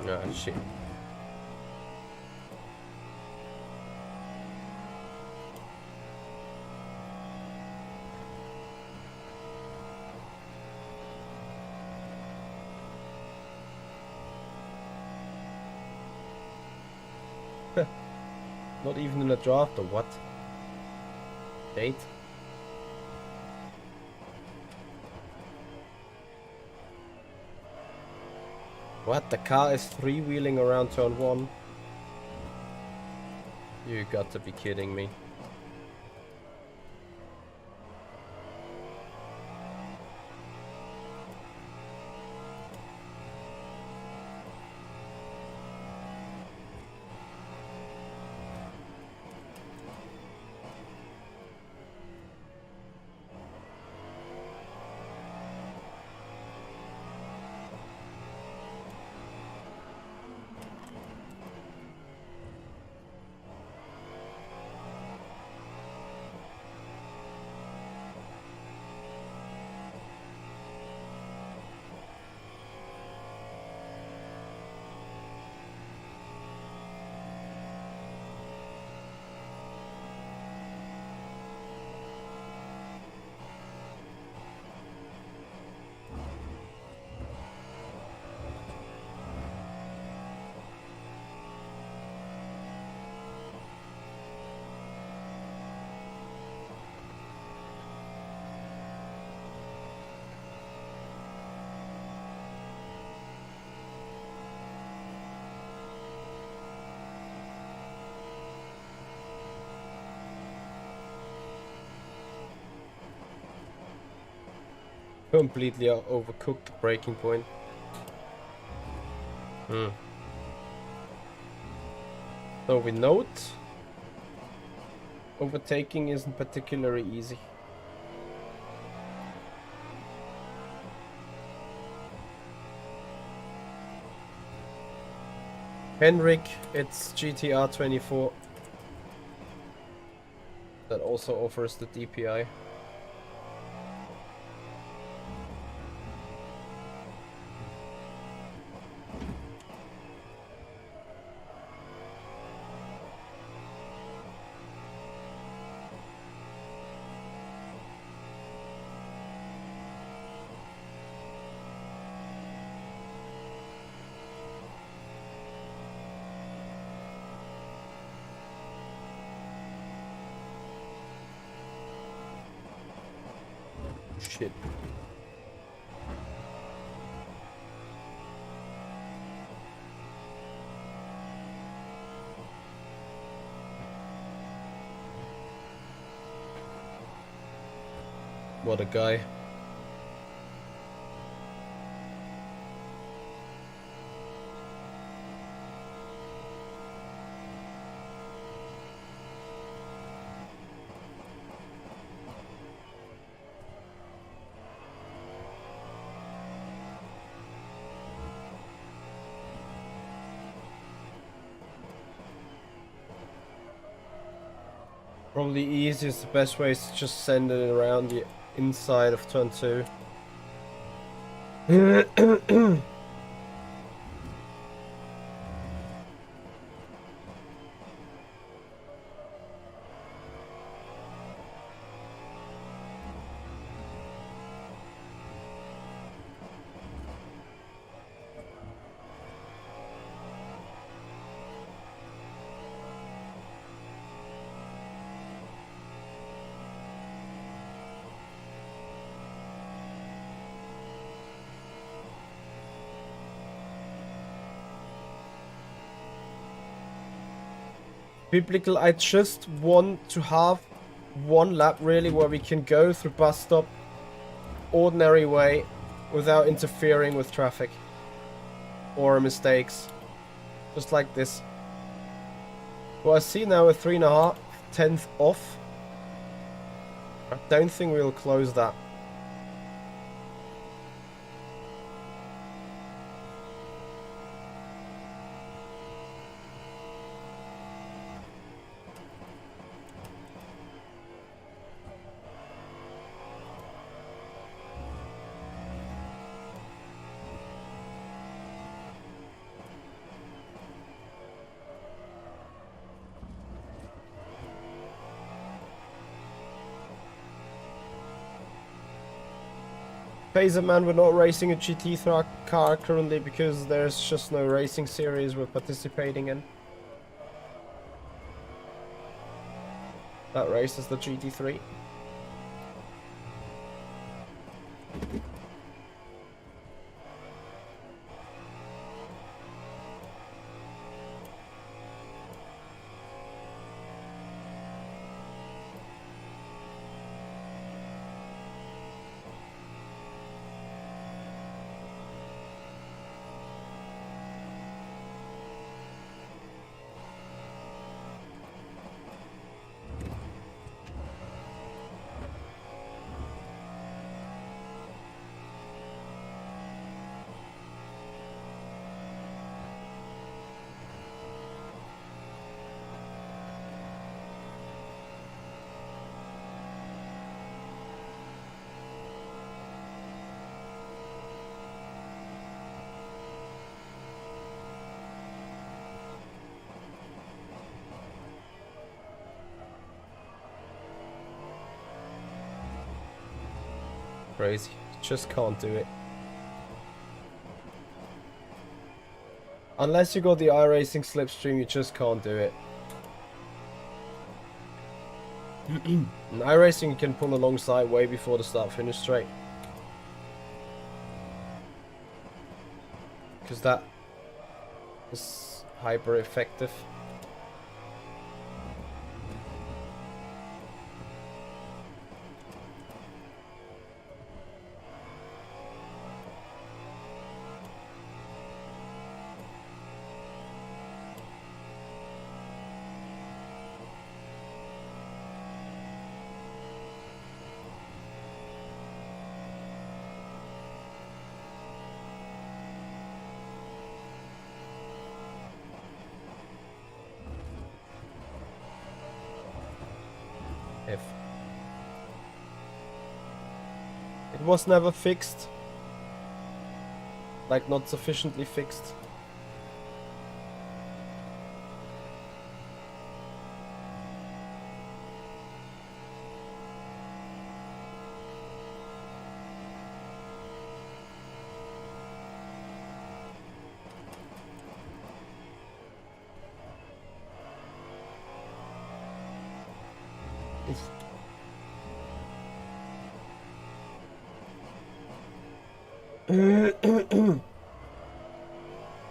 Ah, shit. Not even in a draft or what? 8? What? The car is three-wheeling around turn 1? You got to be kidding me. Completely overcooked braking point. So we note overtaking isn't particularly easy. Henrik, it's GTR 24 that also offers the DPi. Shit. What a guy. Probably easiest, the best way is to just send it around the inside of turn 2. Biblical, I just want to have one lap really where we can go through bus stop ordinary way without interfering with traffic or mistakes. Just like this. Well, I see now a 3.5 tenth off. I don't think we'll close that. Man, we're not racing a GT car currently because there's just no racing series we're participating in. That race is the GT3. Crazy. Just can't do it. Unless you got the iRacing slipstream, you just can't do it. In iRacing you can pull alongside way before the start-finish straight. Because that is hyper effective. It was never fixed. Like, not sufficiently fixed.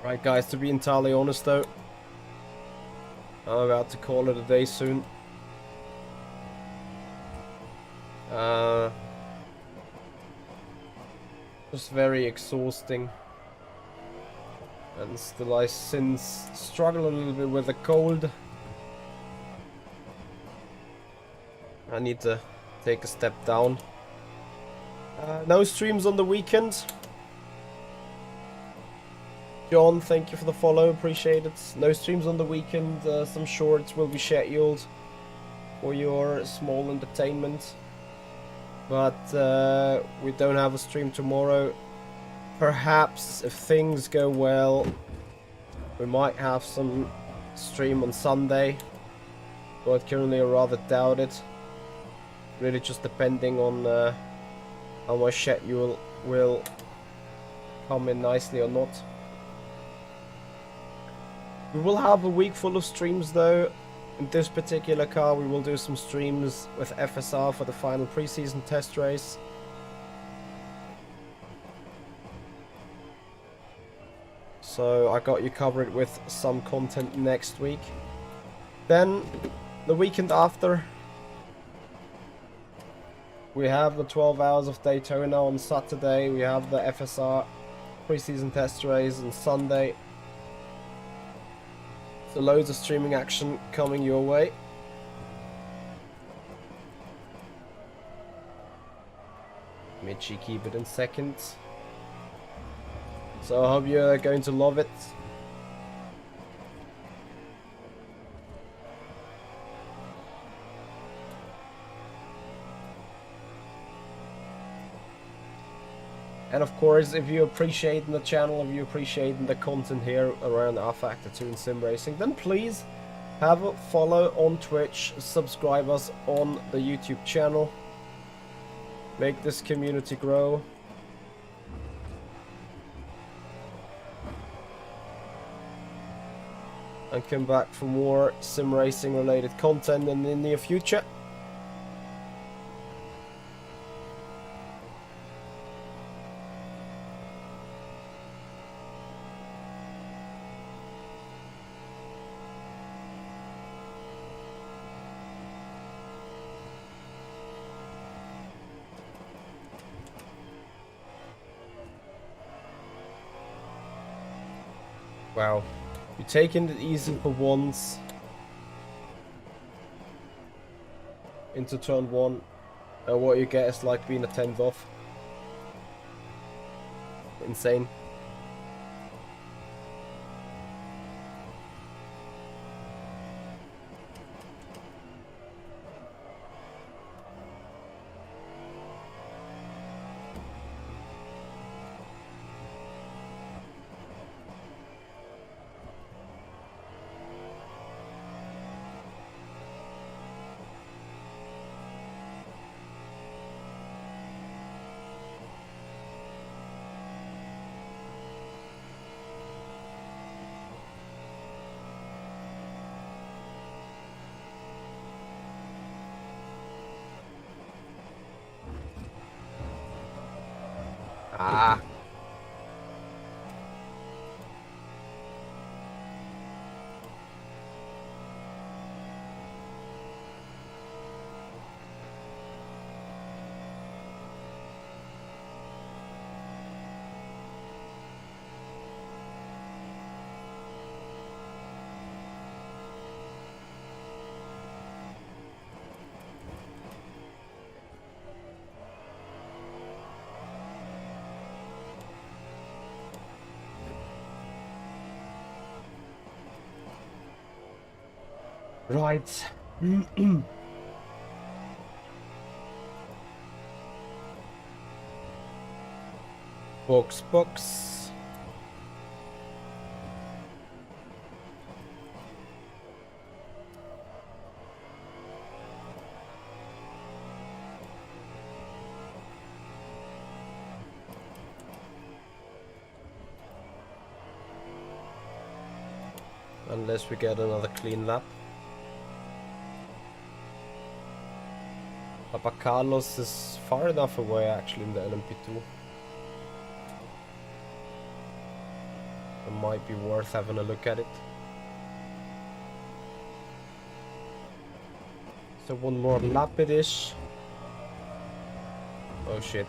Right, guys, to be entirely honest though, I'm about to call it a day soon. Just very exhausting. And still I since struggle a little bit with the cold. I need to take a step down. No streams on the weekend. John, thank you for the follow, appreciate it. No streams on the weekend, some shorts will be scheduled for your small entertainment. But we don't have a stream tomorrow. Perhaps, if things go well, we might have some stream on Sunday. But currently I rather doubt it. Really just depending on how my schedule will come in nicely or not. We will have a week full of streams though. In this particular car we will do some streams with FSR for the final preseason test race. So I got you covered with some content next week. Then the weekend after we have the 12 hours of Daytona on Saturday. We have the FSR preseason test race on Sunday. So loads of streaming action coming your way. Mitchie keep it in second. So I hope you're going to love it. And of course, if you appreciate the channel, if you appreciate the content here around rFactor 2 and Simracing, then please have a follow on Twitch, subscribe us on the YouTube channel, make this community grow. and come back for more sim racing related content in the near future. Wow, you're taking it easy for once into turn 1, and what you get is like being a 10th off. Insane. Ah. Right. Box. Unless we get another clean lap. Papa Carlos is far enough away actually in the LMP2. It might be worth having a look at it. So one more lap it is. Oh shit.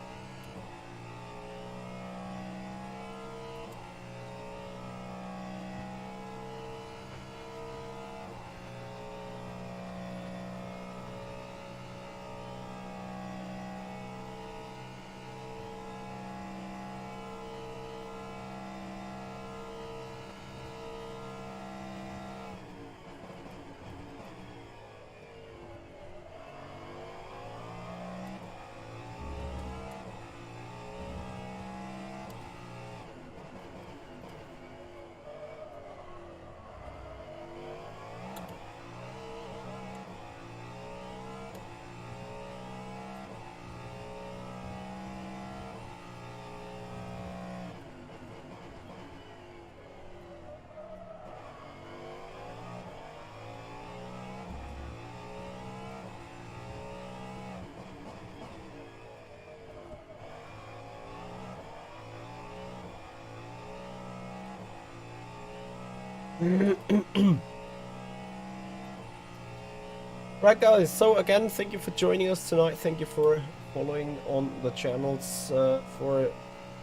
Right guys, so again, thank you for joining us tonight. Thank you for following on the channels for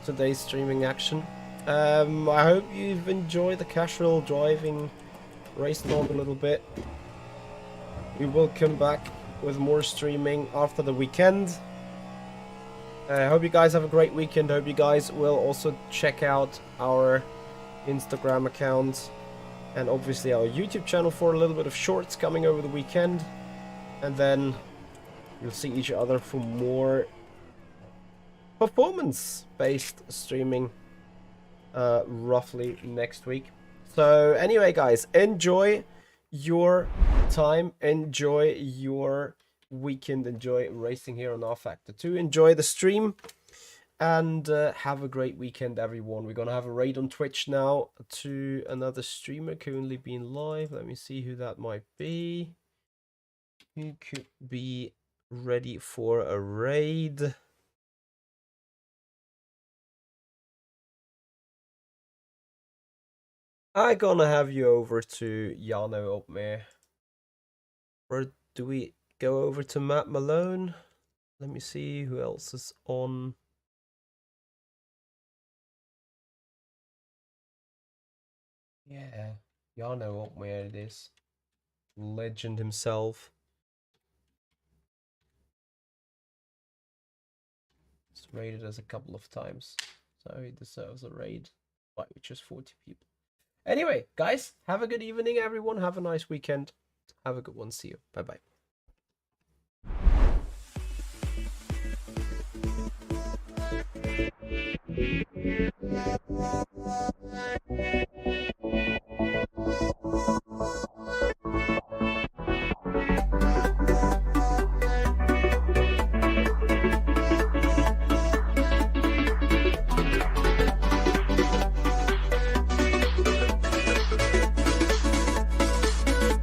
today's streaming action. I hope you've enjoyed the casual driving race log a little bit. We will come back with more streaming after the weekend. I hope you guys have a great weekend. I hope you guys will also check out our Instagram account and obviously our YouTube channel for a little bit of shorts coming over the weekend. And then you'll see each other for more performance-based streaming roughly next week. So anyway, guys, enjoy your time, enjoy your weekend, enjoy racing here on rFactor 2, enjoy the stream, and have a great weekend, everyone. We're gonna have a raid on Twitch now to another streamer currently being live. Let me see who that might be. Who could be ready for a raid? I'm gonna have you over to Jano Opmer. Or do we go over to Matt Malone? Let me see who else is on. Yeah, Jano Opmer it is. Legend himself. He's raided us a couple of times, so he deserves a raid. Why, with just 40 people. Anyway, guys, have a good evening, everyone. Have a nice weekend. Have a good one. See you. Bye bye.